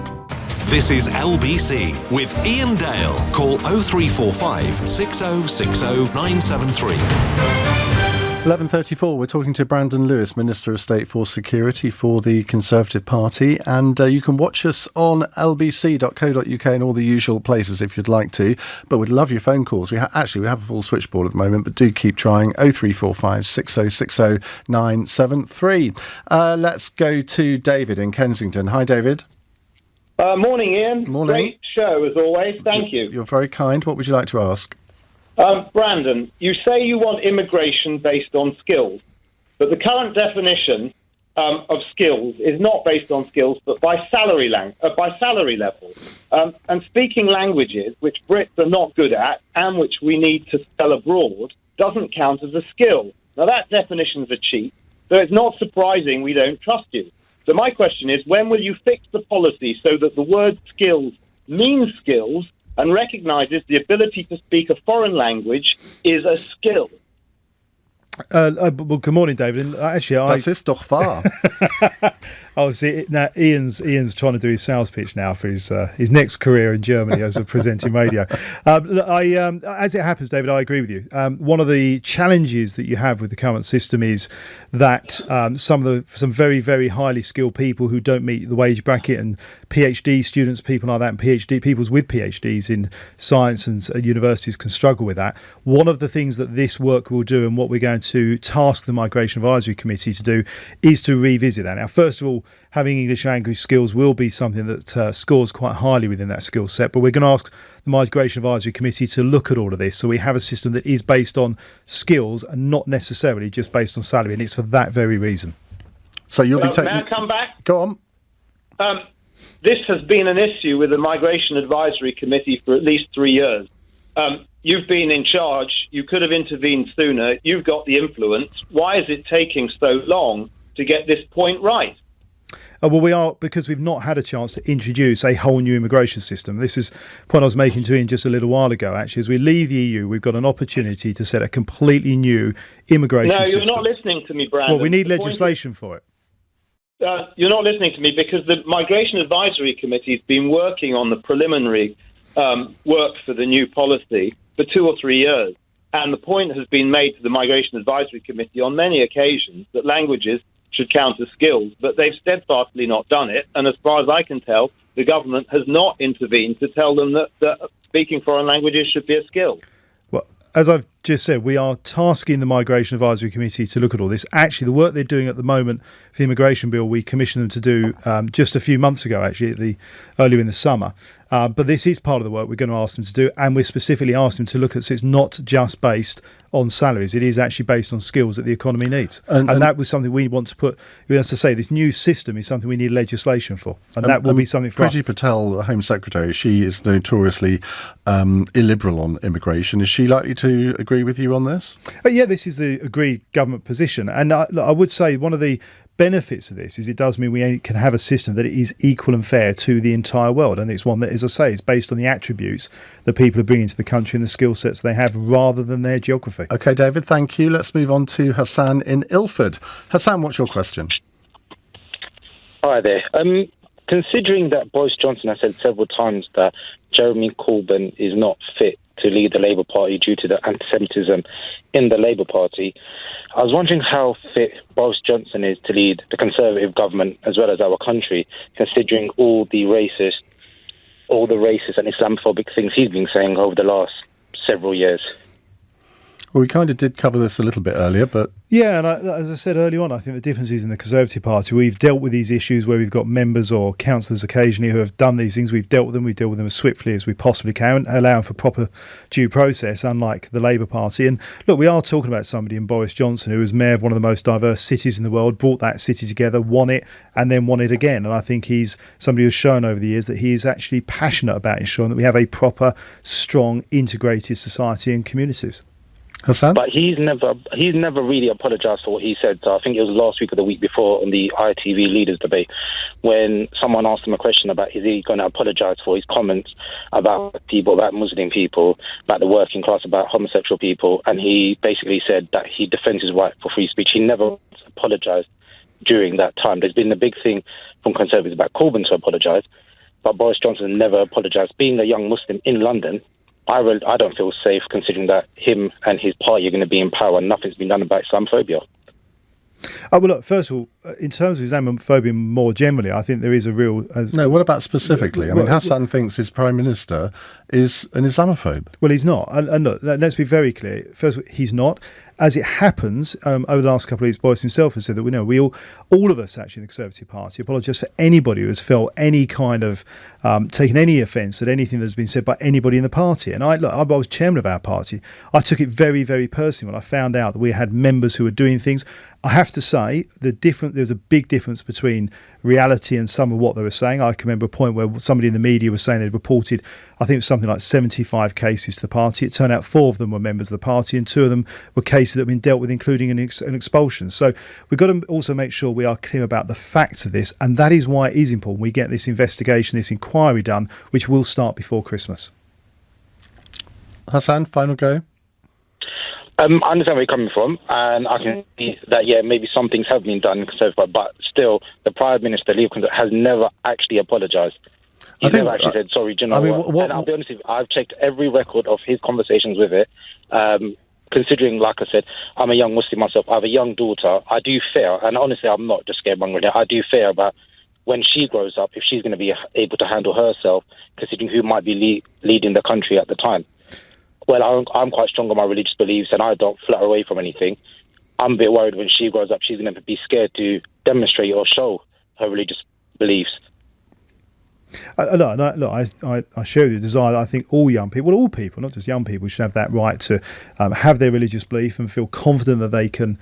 This is LBC with Iain Dale. Call 0345 6060 973. 11:34. We're talking to Brandon Lewis, Minister of State for Security for the Conservative Party, and you can watch us on lbc.co.uk and all the usual places if you'd like to. But we'd love your phone calls. We have a full switchboard at the moment, but do keep trying. 0345 6060 973. Let's go to David in Kensington. Hi, David. Morning, Ian. Morning. Great show, as always. Thank you. You're very kind. What would you like to ask? Brandon, you say you want immigration based on skills, but the current definition of skills is not based on skills, but by salary level. And speaking languages, which Brits are not good at and which we need to sell abroad, doesn't count as a skill. Now, that definition's a cheat, so it's not surprising we don't trust you. So my question is, when will you fix the policy so that the word skills means skills and recognises the ability to speak a foreign language is a skill? Well, good morning, David. Actually, Das ist doch wahr. Oh, see, now Ian's trying to do his sales pitch now for his next career in Germany as a presenting radio. As it happens, David, I agree with you. One of the challenges that you have with the current system is that some very, very highly skilled people who don't meet the wage bracket, and PhD students, people like that, and people with PhDs in science and universities can struggle with that. One of the things that this work will do, and what we're going to task the Migration Advisory Committee to do, is to revisit that. Now, first of all, having English language skills will be something that scores quite highly within that skill set, but we're going to ask the Migration Advisory Committee to look at all of this so we have a system that is based on skills and not necessarily just based on salary, and it's for that very reason. So you'll be taking... May I come back? Go on. This has been an issue with the Migration Advisory Committee for at least 3 years. You've been in charge. You could have intervened sooner. You've got the influence. Why is it taking so long to get this point right? Well, because we've not had a chance to introduce a whole new immigration system. This is the point I was making to Ian just a little while ago, actually. As we leave the EU, we've got an opportunity to set a completely new immigration system. No, you're not listening to me, Brandon. Well, we need legislation for it. You're not listening to me because the Migration Advisory Committee has been working on the preliminary work for the new policy for 2 or 3 years. And the point has been made to the Migration Advisory Committee on many occasions that languages should count as skills, but they've steadfastly not done it. And as far as I can tell, the government has not intervened to tell them that speaking foreign languages should be a skill. Well, as I've just said, we are tasking the Migration Advisory Committee to look at all this. Actually, the work they're doing at the moment for the immigration bill, we commissioned them to do just a few months ago, actually, earlier in the summer. But this is part of the work we're going to ask them to do, and we're specifically asking them to look at so it's not just based on salaries. It is actually based on skills that the economy needs. And that was something we want to put, as to say, this new system is something we need legislation for. And that will be something for us. Priti Patel, the Home Secretary, she is notoriously illiberal on immigration. Is she likely to agree with you on this? Yeah, this is the agreed government position. And I would say one of the benefits of this is it does mean we can have a system that is equal and fair to the entire world, and it's one that, as I say, is based on the attributes that people are bringing to the country and the skill sets they have rather than their geography. OK, David, thank you. Let's move on to Hassan in Ilford. Hassan, what's your question? Hi there. Considering that Boris Johnson has said several times that Jeremy Corbyn is not fit to lead the Labour Party due to the anti-Semitism in the Labour Party, I was wondering how fit Boris Johnson is to lead the Conservative government as well as our country, considering all the racist and Islamophobic things he's been saying over the last several years. Well, we kind of did cover this a little bit earlier, but... Yeah, and as I said early on, I think the difference is in the Conservative Party. We've dealt with these issues where we've got members or councillors occasionally who have done these things. We've dealt with them. We deal with them as swiftly as we possibly can, allowing for proper due process, unlike the Labour Party. And look, we are talking about somebody in Boris Johnson who was mayor of one of the most diverse cities in the world, brought that city together, won it, and then won it again. And I think he's somebody who's shown over the years that he is actually passionate about ensuring that we have a proper, strong, integrated society and communities. Hassan? But he's never really apologised for what he said. So I think it was last week or the week before on the ITV leaders debate when someone asked him a question about is he going to apologise for his comments about people, about Muslim people, about the working class, about homosexual people, and he basically said that he defends his right for free speech. He never apologised during that time. There's been a big thing from Conservatives about Corbyn to apologise, but Boris Johnson never apologised. Being a young Muslim in London, I don't feel safe considering that him and his party are going to be in power and nothing's been done about Islamophobia. Well, look, first of all, in terms of Islamophobia more generally, I think there is a real... No, what about specifically? I mean, Hassan thinks his Prime Minister is an Islamophobe. Well, he's not. And look, let's be very clear. First of all, he's not. As it happens, over the last couple of weeks, Boris himself has said that we all of us actually in the Conservative Party apologise for anybody who has felt any kind of taken any offence at anything that's been said by anybody in the party. And I was chairman of our party. I took it very, very personally when I found out that we had members who were doing things. I have to say, there's a big difference between reality and some of what they were saying. I can remember a point where somebody in the media was saying they'd reported, I think it was something like 75 cases to the party. It turned out 4 of them were members of the party and 2 of them were cases that have been dealt with, including an expulsion. So we've got to also make sure we are clear about the facts of this, and that is why it is important we get this investigation, this inquiry done, which will start before Christmas. Hassan, final go? I understand where you're coming from, and I can see that, maybe some things have been done in Conservative, but still, the Prime Minister, has never actually apologised. He's never actually said, sorry, do you know what? And I'll be honest with you, I've checked every record of his conversations with it. Considering, like I said, I'm a young Muslim myself, I have a young daughter, I do fear, and honestly, I'm not just scaremongering it, I do fear about when she grows up, if she's going to be able to handle herself, considering who might be leading the country at the time. Well, I'm quite strong on my religious beliefs and I don't flutter away from anything. I'm a bit worried when she grows up, she's going to be scared to demonstrate or show her religious beliefs. I share the desire that I think all young people, all people, not just young people, should have that right to have their religious belief and feel confident that they can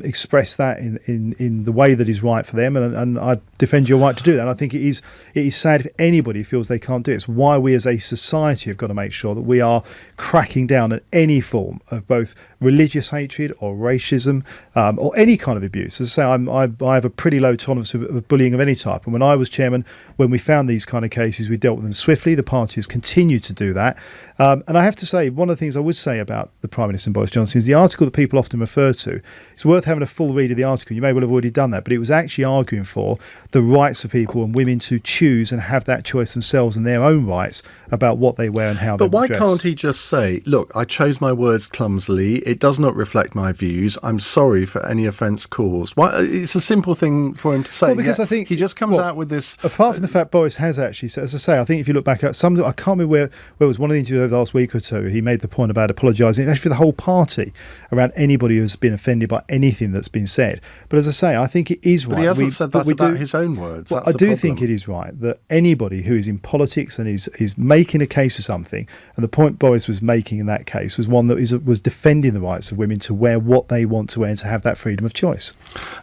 express that in the way that is right for them. And I defend your right to do that. And I think it is sad if anybody feels they can't do it. It's why we as a society have got to make sure that we are cracking down at any form of both religious hatred or racism or any kind of abuse. As I say, I have a pretty low tolerance of bullying of any type. And when I was chairman, when we found these kind of cases, we dealt with them swiftly. The party has continued to do that. And I have to say, one of the things I would say about the Prime Minister and Boris Johnson is the article that people often refer to. It's worth having a full read of the article. You may well have already done that, but it was actually arguing for the rights of people and women to choose and have that choice themselves and their own rights about what they wear and how they dress. But why can't he just say, look, I chose my words clumsily. It does not reflect my views. I'm sorry for any offence caused. Why? It's a simple thing for him to say. Well, because I think he just comes out with this. Apart from the fact Boris has has actually. As I say, I think if you look back at some, I can't remember where it was one of the interviews over the last week or two. He made the point about apologising actually for the whole party around anybody who's been offended by anything that's been said. But as I say, I think it is right. But he hasn't said that about his own words. Well, I do think it is right that anybody who is in politics and is making a case of something, and the point Boris was making in that case was one that was defending the rights of women to wear what they want to wear and to have that freedom of choice.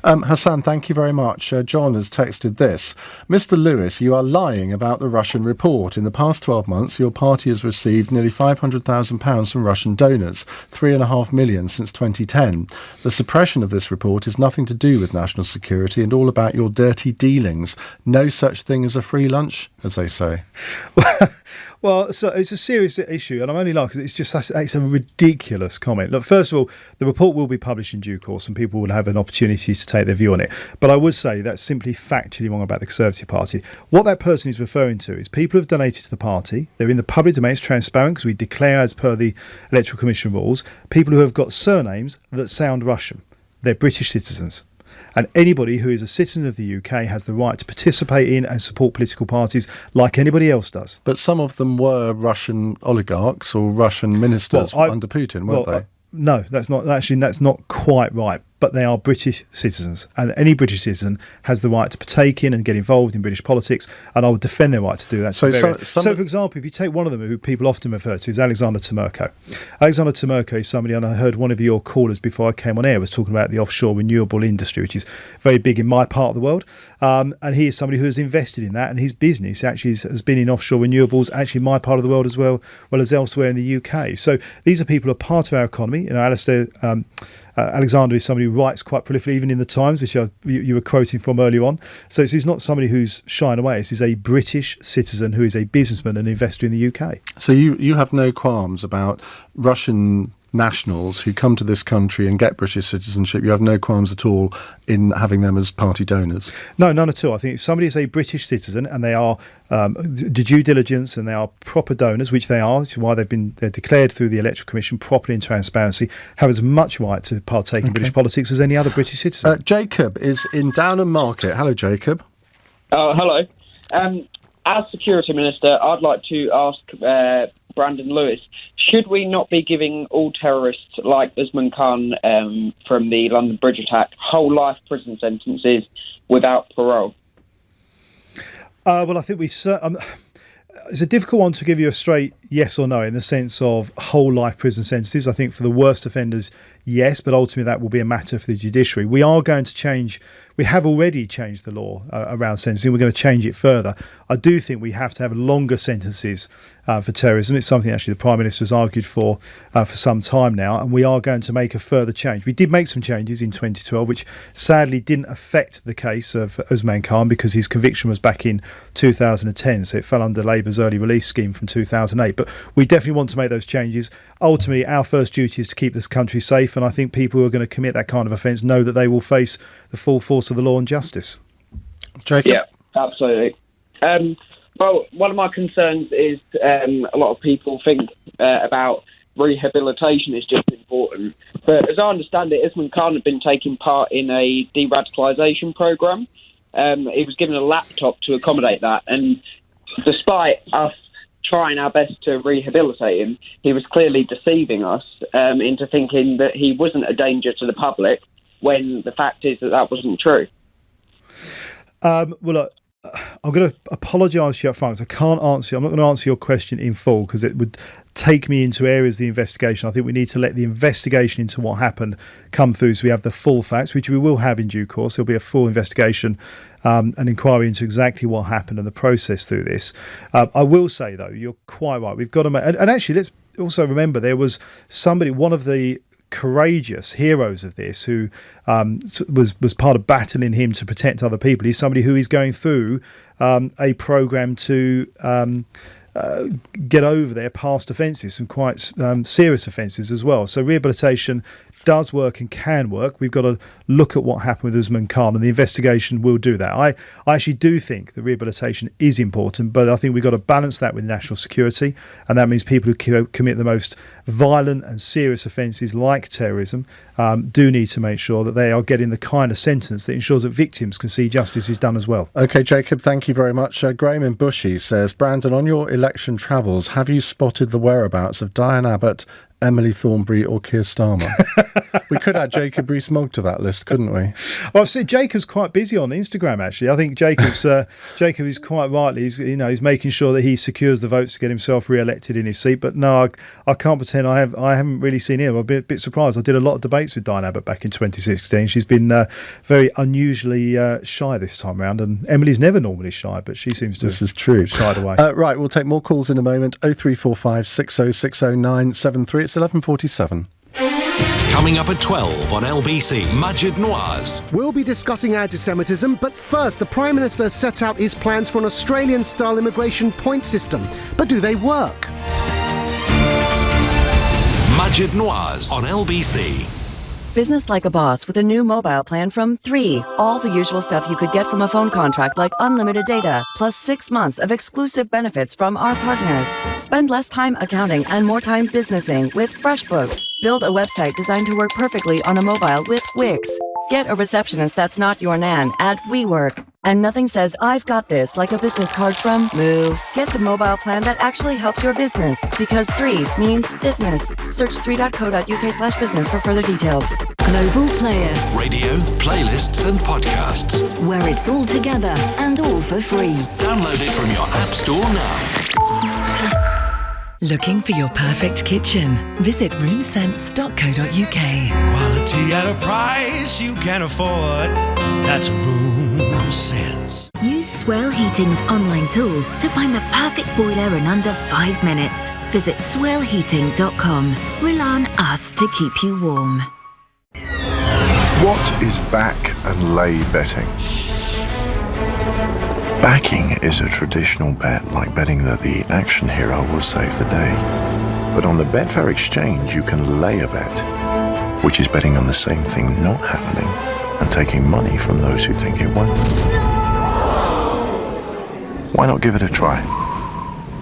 Hassan, thank you very much. John has texted this. Mr. Lewis, you are lying about the Russian report. In the past 12 months, your party has received nearly £500,000 from Russian donors, £3.5 million since 2010. The suppression of this report is nothing to do with national security and all about your dirty dealings. No such thing as a free lunch, as they say. Well, so it's a serious issue, and I'm only laughing because it's a ridiculous comment. Look, first of all, the report will be published in due course, and people will have an opportunity to take their view on it. But I would say that's simply factually wrong about the Conservative Party. What that person is referring to is people who have donated to the party. They're in the public domain. It's transparent because we declare as per the Electoral Commission rules. People who have got surnames that sound Russian. They're British citizens. And anybody who is a citizen of the UK has the right to participate in and support political parties like anybody else does. But some of them were Russian oligarchs or Russian ministers under Putin, weren't they? No, that's not quite right. But they are British citizens, and any British citizen has the right to partake in and get involved in British politics, and I would defend their right to do that. So, for example, if you take one of them who people often refer to is Alexander Timurko. Alexander Timurko is somebody, and I heard one of your callers before I came on air was talking about the offshore renewable industry, which is very big in my part of the world, and he is somebody who has invested in that, and his business actually has been in offshore renewables, actually in my part of the world as well as elsewhere in the UK. So these are people who are part of our economy. Alexander is somebody who writes quite prolifically, even in the Times, which you were quoting from earlier on. So he's not somebody who's shying away. This is a British citizen who is a businessman and investor in the UK. So you have no qualms about Russian nationals who come to this country and get British citizenship. You have no qualms at all in having them as party donors? No, none at all. I think if somebody is a British citizen and they are due diligence and they are proper donors, which they are, which is why they're declared through the Electoral Commission properly in transparency, have as much right to partake in British politics as any other British citizen. Jacob is in Downham Market. Hello, Jacob. Hello. As Security Minister, I'd like to ask Brandon Lewis, should we not be giving all terrorists like Usman Khan from the London Bridge attack whole life prison sentences without parole? Well, I think it's a difficult one to give you a straight yes or no in the sense of whole life prison sentences. I think for the worst offenders, yes, but ultimately that will be a matter for the judiciary. We are going to change. We have already changed the law around sentencing. We're going to change it further. I do think we have to have longer sentences for terrorism. It's something actually the Prime Minister has argued for some time now, and we are going to make a further change. We did make some changes in 2012, which sadly didn't affect the case of Usman Khan because his conviction was back in 2010, so it fell under Labour's early release scheme from 2008. But we definitely want to make those changes. Ultimately, our first duty is to keep this country safe, and I think people who are going to commit that kind of offence know that they will face the full force of the law and justice. Jacob? Yeah, absolutely. Well, one of my concerns is a lot of people think about rehabilitation is just important. But as I understand it, Usman Khan had been taking part in a de-radicalisation programme. He was given a laptop to accommodate that. And despite us trying our best to rehabilitate him, he was clearly deceiving us into thinking that he wasn't a danger to the public when the fact is that wasn't true. Well, look, I'm going to apologise to you up front because I can't answer. I'm not going to answer your question in full because it would take me into areas of the investigation. I think we need to let the investigation into what happened come through so we have the full facts, which we will have in due course. There'll be a full investigation, an inquiry into exactly what happened and the process through this. I will say, though, you're quite right. We've got to make... And actually, let's also remember there was somebody, one of the courageous heroes of this who was part of battling him to protect other people. He's somebody who is going through a programme to get over their past offences, some quite serious offences as well. So rehabilitation does work and can work. We've got to look at what happened with Usman Khan, and the investigation will do that. I actually do think the rehabilitation is important, but I think we've got to balance that with national security, and that means people who commit the most violent and serious offences like terrorism do need to make sure that they are getting the kind of sentence that ensures that victims can see justice is done as well. OK, Jacob, thank you very much. Graham in Bushy says, Brandon, on your election travels, have you spotted the whereabouts of Diane Abbott, Emily Thornberry or Keir Starmer? We could add Jacob Rees-Mogg to that list, couldn't we? Well, I've seen Jacob's quite busy on Instagram, actually. I think Jacob is quite rightly, he's making sure that he secures the votes to get himself re-elected in his seat. But no, I can't pretend I haven't really seen him. I've been a bit surprised. I did a lot of debates with Diane Abbott back in 2016. She's been very unusually shy this time round, and Emily's never normally shy, but she seems to have shied away. Right, we'll take more calls in a moment. 0345 6060973. It's 11:47. Coming up at 12 on LBC, Majid Nawaz. We'll be discussing anti-Semitism, but first, the Prime Minister set out his plans for an Australian-style immigration point system. But do they work? Majid Nawaz on LBC. Business like a boss with a new mobile plan from 3. All the usual stuff you could get from a phone contract, like unlimited data, plus 6 months of exclusive benefits from our partners. Spend less time accounting and more time businessing with FreshBooks. Build a website designed to work perfectly on a mobile with Wix. Get a receptionist that's not your nan at WeWork. And nothing says I've got this like a business card from Moo. Get the mobile plan that actually helps your business, because 3 means business. Search 3.co.uk/business for further details. Global Player. Radio, playlists and podcasts. Where it's all together and all for free. Download it from your app store now. Looking for your perfect kitchen? Visit roomsense.co.uk. Quality at a price you can afford. That's Room Sense. Use Swell Heating's online tool to find the perfect boiler in under 5 minutes. Visit swellheating.com. Rely on us to keep you warm. What is back and lay betting? Backing is a traditional bet, like betting that the action hero will save the day. But on the Betfair exchange, you can lay a bet, which is betting on the same thing not happening and taking money from those who think it won't. Why not give it a try?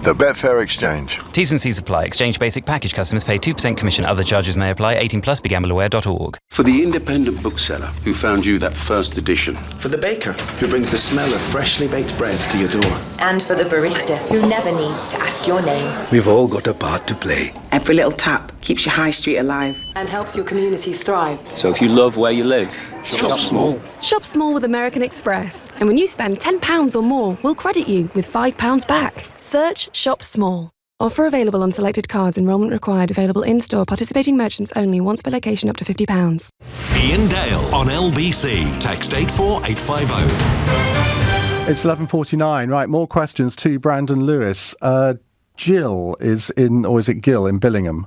The Betfair exchange. T's and C's apply. Exchange basic package customers pay 2% commission. Other charges may apply. 18 plus. BeGambleAware.org. For the independent bookseller who found you that first edition. For the baker who brings the smell of freshly baked bread to your door. And for the barista who never needs to ask your name. We've all got a part to play. Every little tap keeps your high street alive. And helps your communities thrive. So if you love where you live, shop small. Shop small with American Express. And when you spend £10 or more, we'll credit you with £5 back. Search Shop Small. Offer available on selected cards. Enrolment required. Available in-store. Participating merchants only. Once per location up to £50. Iain Dale on LBC. Text 84850. It's 11:49. Right, more questions to Brandon Lewis. Jill is in, or is it Gill in Billingham?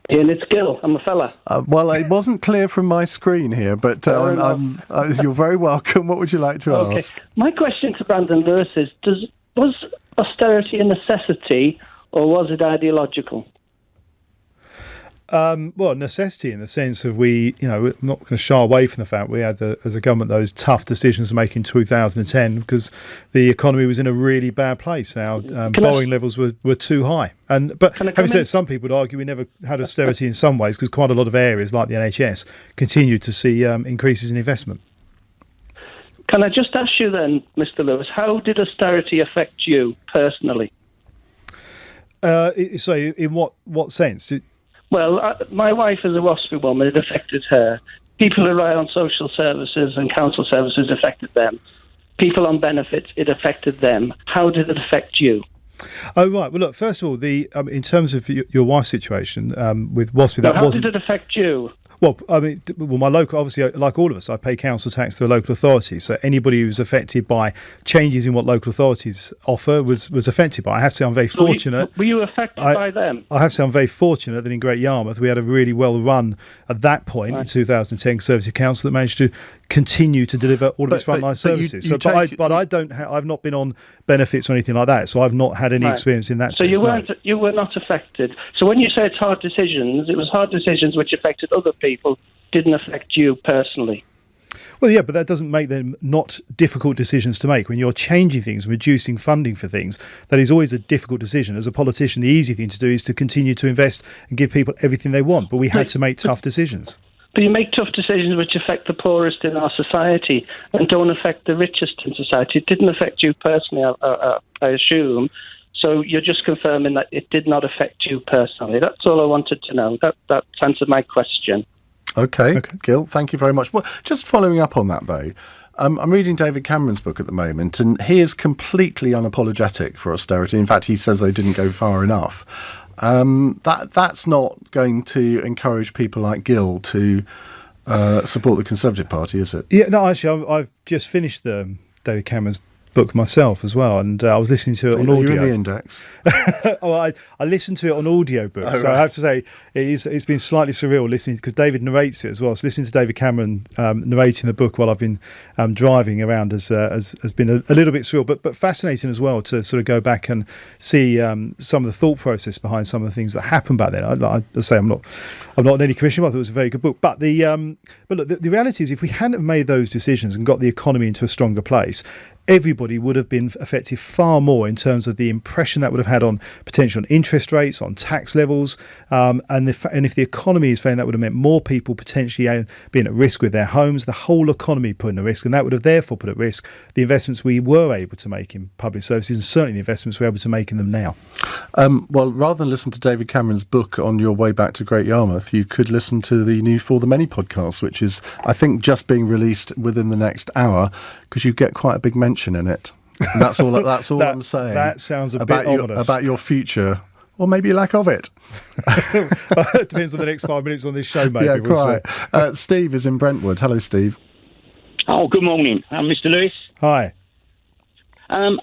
Ian, it's Gil. I'm a fella. Well, it wasn't clear from my screen here, but you're very welcome. What would you like to ask? My question to Brandon Lewis is, was austerity a necessity or was it ideological? Well, necessity in the sense of we're not going to shy away from the fact we had, as a government, those tough decisions to make in 2010 because the economy was in a really bad place. Our borrowing levels were too high. But having said, some people would argue we never had austerity in some ways because quite a lot of areas, like the NHS, continued to see increases in investment. Can I just ask you then, Mr. Lewis, how did austerity affect you personally? So in what sense? Well, my wife is a WASPy woman. It affected her. People who rely on social services and council services affected them. People on benefits, it affected them. How did it affect you? Oh, right. Well, look, first of all, in terms of your wife's situation with WASPy, how did it affect you? Well, I mean, my local, obviously, like all of us, I pay council tax to a local authority. So anybody who's affected by changes in what local authorities offer was affected by. I have to say I'm very fortunate. Were you affected by them? I have to say I'm very fortunate that in Great Yarmouth we had a really well run at that point in 2010 Conservative Council that managed to continue to deliver all of its frontline services. I've not been on benefits or anything like that, so I've not had any experience in that sense. So you were not affected. So when you say it's hard decisions, it was hard decisions which affected other people, didn't affect you personally. Well, yeah, but that doesn't make them not difficult decisions to make. When you're changing things, reducing funding for things, that is always a difficult decision. As a politician, the easy thing to do is to continue to invest and give people everything they want. But we had to make tough decisions. But you make tough decisions which affect the poorest in our society and don't affect the richest in society. It didn't affect you personally, I assume. So you're just confirming that it did not affect you personally. That's all I wanted to know. That answered my question. Okay, Gil, thank you very much. Well, just following up on that, though, I'm reading David Cameron's book at the moment, and he is completely unapologetic for austerity. In fact, he says they didn't go far enough. That's not going to encourage people like Gil to support the Conservative Party, is it? Yeah, no, actually, I've just finished David Cameron's book myself as well, and I was listening to it on audio. You're in the index. I listened to it on audio book, so right. I have to say it's been slightly surreal listening, because David narrates it as well. So listening to David Cameron narrating the book while I've been driving around has been a little bit surreal, but fascinating as well to sort of go back and see some of the thought process behind some of the things that happened back then. I say I'm not in any commission, but I thought it was a very good book. But look, the reality is, if we hadn't made those decisions and got the economy into a stronger place, everybody would have been affected far more in terms of the impression that would have had on potential interest rates, on tax levels, and if the economy is failing, that would have meant more people potentially being at risk with their homes, the whole economy put at risk, and that would have therefore put at risk the investments we were able to make in public services, and certainly the investments we're able to make in them now. Well, rather than listen to David Cameron's book on your way back to Great Yarmouth, you could listen to the new For the Many podcast, which is, I think, just being released within the next hour, because you get quite a big mention in it. And that's all. That's all I'm saying. That sounds a bit ominous. About your future, or maybe lack of it. It depends on the next 5 minutes on this show, maybe. Yeah, quite. Steve is in Brentwood. Hello, Steve. Oh, good morning. Mr. Lewis. Hi. On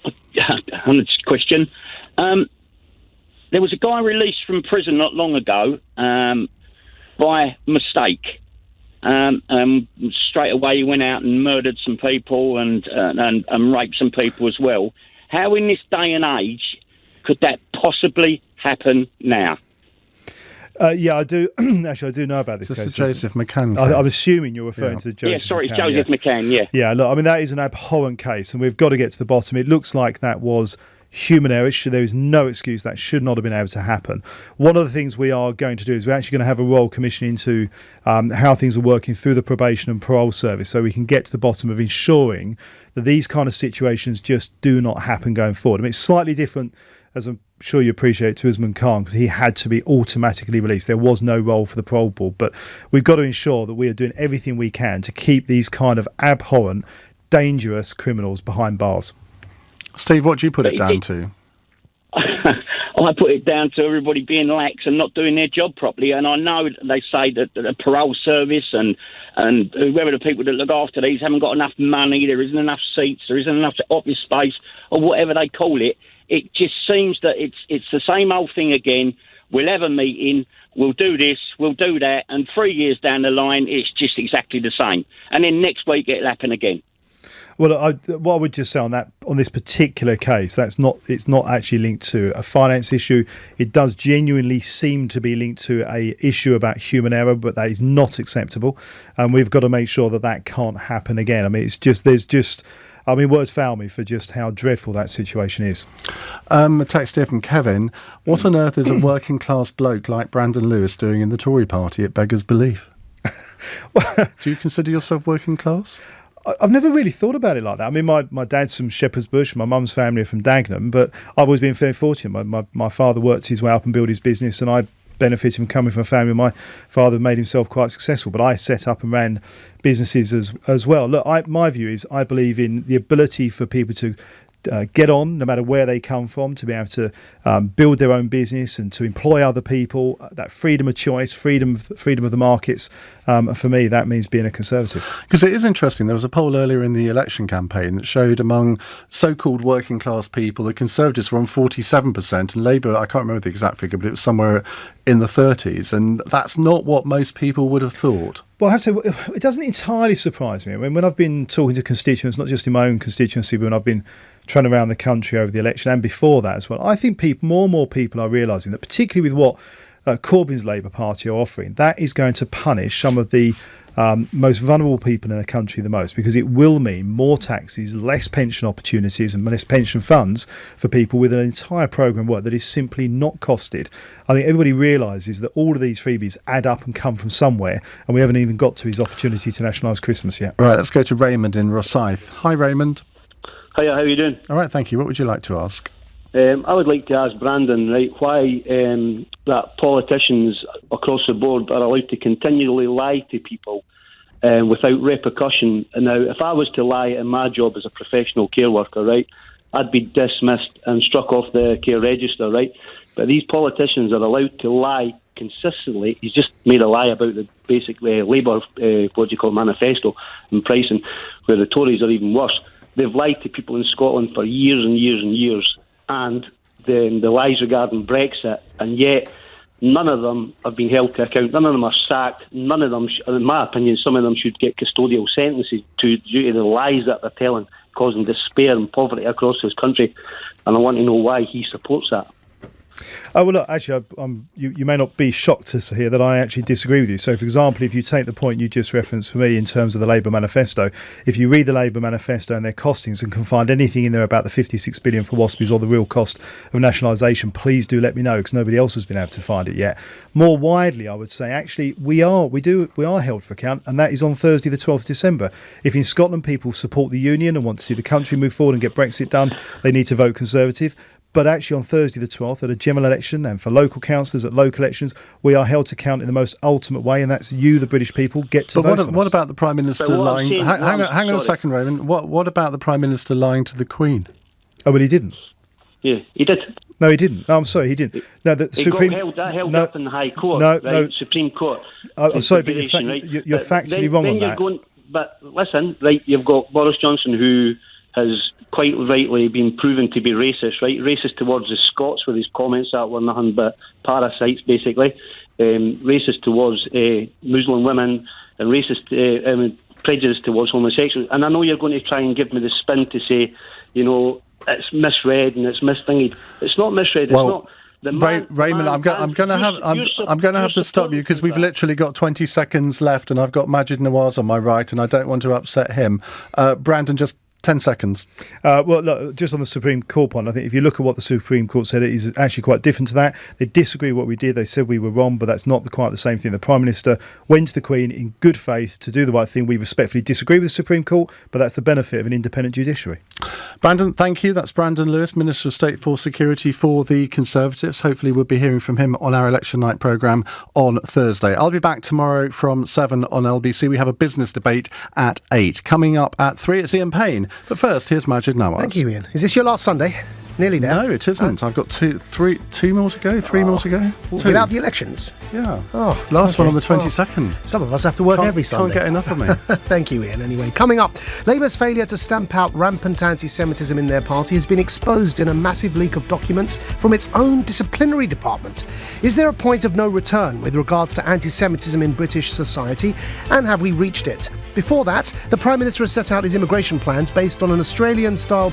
this question, there was a guy released from prison not long ago by mistake. Straight away he went out and murdered some people and raped some people as well. How in this day and age could that possibly happen now? Yeah, I do. Actually, I do know about this case. This is Joseph McCann. I'm assuming you're referring to Joseph. Yeah, sorry, McCann, Joseph McCann. Yeah. Yeah. Look, I mean, that is an abhorrent case, and we've got to get to the bottom. It looks like that was human error. There is no excuse. That should not have been able to happen. One of the things we are going to do is we're actually going to have a royal commission into how things are working through the probation and parole service, so we can get to the bottom of ensuring that these kind of situations just do not happen going forward. I mean, it's slightly different, as I'm sure you appreciate, to Usman Khan, because he had to be automatically released. There was no role for the parole board, but we've got to ensure that we are doing everything we can to keep these kind of abhorrent, dangerous criminals behind bars. Steve, what do you put it down to? I put it down to everybody being lax and not doing their job properly. And I know they say that the parole service and whoever the people that look after these haven't got enough money, there isn't enough seats, there isn't enough office space, or whatever they call it. It just seems that it's the same old thing again. We'll have a meeting, we'll do this, we'll do that, and 3 years down the line, it's just exactly the same. And then next week it'll happen again. Well, what I would just say on this particular case, it's not actually linked to a finance issue. It does genuinely seem to be linked to a issue about human error, but that is not acceptable, and we've got to make sure that can't happen again. I mean, words fail me for just how dreadful that situation is. A text here from Kevin. What on earth is a working class bloke like Brandon Lewis doing in the Tory party? It beggars belief. Do you consider yourself working class? I've never really thought about it like that. I mean, my dad's from Shepherd's Bush, my mum's family are from Dagenham, but I've always been very fortunate. My father worked his way up and built his business, and I benefited from coming from a family. My father made himself quite successful, but I set up and ran businesses as well. Look, my view is I believe in the ability for people to get on, no matter where they come from, to be able to build their own business and to employ other people. That freedom of choice, freedom of the markets. For me, that means being a Conservative. Because it is interesting. There was a poll earlier in the election campaign that showed among so-called working class people, the Conservatives were on 47%, and Labour, I can't remember the exact figure, but it was somewhere in the 30s, and that's not what most people would have thought. Well, I have to say, it doesn't entirely surprise me. I mean, when I've been talking to constituents, not just in my own constituency, but when I've been travelling around the country over the election and before that as well, I think more and more people are realising that, particularly with what Corbyn's Labour Party are offering, that is going to punish some of the most vulnerable people in the country the most, because it will mean more taxes, less pension opportunities and less pension funds for people with an entire programme of work that is simply not costed. I think everybody realises that all of these freebies add up and come from somewhere, and we haven't even got to his opportunity to nationalise Christmas yet. Right, let's go to Raymond in Rosyth. Hi, Raymond. Hiya, how are you doing? All right, thank you. What would you like to ask? I would like to ask Brandon, right, why that politicians across the board are allowed to continually lie to people without repercussion. And now, if I was to lie in my job as a professional care worker, right, I'd be dismissed and struck off the care register, right? But these politicians are allowed to lie consistently. He's just made a lie about the basic Labour, manifesto and pricing, where the Tories are even worse. They've lied to people in Scotland for years and years and years, and the lies regarding Brexit, and yet none of them have been held to account. None of them are sacked. None of them, in my opinion, some of them should get custodial sentences due to the lies that they're telling, causing despair and poverty across this country. And I want to know why he supports that. Oh, well, look, actually, you may not be shocked to hear that I actually disagree with you. So, for example, if you take the point you just referenced for me in terms of the Labour manifesto, if you read the Labour manifesto and their costings and can find anything in there about the 56 billion for Waspies or the real cost of nationalisation, please do let me know, because nobody else has been able to find it yet. More widely, I would say, actually, we are held for account, and that is on Thursday, the 12th of December. If in Scotland people support the Union and want to see the country move forward and get Brexit done, they need to vote Conservative. But actually on Thursday the 12th, at a general election and for local councillors at local elections, we are held to account in the most ultimate way, and that's you, the British people, get to vote on us. What about the Prime Minister lying? Hang on a second, Raymond. What about the Prime Minister lying to the Queen? Oh, well, he didn't. Yeah, he did. No, he didn't. No, I'm sorry, he didn't. No, the Supreme got held up in the High Court, Supreme Court. I'm sorry, but you're factually wrong on that. But listen, right, you've got Boris Johnson, who has quite rightly been proven to be racist, right? Racist towards the Scots with his comments that were nothing but parasites, basically. Racist towards Muslim women, and racist prejudice towards homosexuals. And I know you're going to try and give me the spin to say, it's misread and it's misthingied. It's not misread. Well, it's not. Raymond, I'm going to have to stop you, because we've literally got 20 seconds left, and I've got Majid Nawaz on my right, and I don't want to upset him. Brandon, just 10 seconds. Well, look, just on the Supreme Court point, I think if you look at what the Supreme Court said, it is actually quite different to that. They disagree with what we did. They said we were wrong, but that's not quite the same thing. The Prime Minister went to the Queen in good faith to do the right thing. We respectfully disagree with the Supreme Court, but that's the benefit of an independent judiciary. Brandon, thank you. That's Brandon Lewis, Minister of State for Security for the Conservatives. Hopefully we'll be hearing from him on our election night programme on Thursday. I'll be back tomorrow from 7 on LBC. We have a business debate at 8. Coming up at 3, it's Ian Payne. But first, here's Majid Nawaz. Thank you, Ian. Is this your last Sunday? Nearly there. No, it isn't. I've got two more to go, three more to go. Without the elections? Yeah. Last one on the 22nd. Some of us have to work every Sunday. Can't get enough of me. Thank you, Ian. Anyway, coming up, Labour's failure to stamp out rampant anti-Semitism in their party has been exposed in a massive leak of documents from its own disciplinary department. Is there a point of no return with regards to anti-Semitism in British society? And have we reached it? Before that, the Prime Minister has set out his immigration plans based on an Australian-style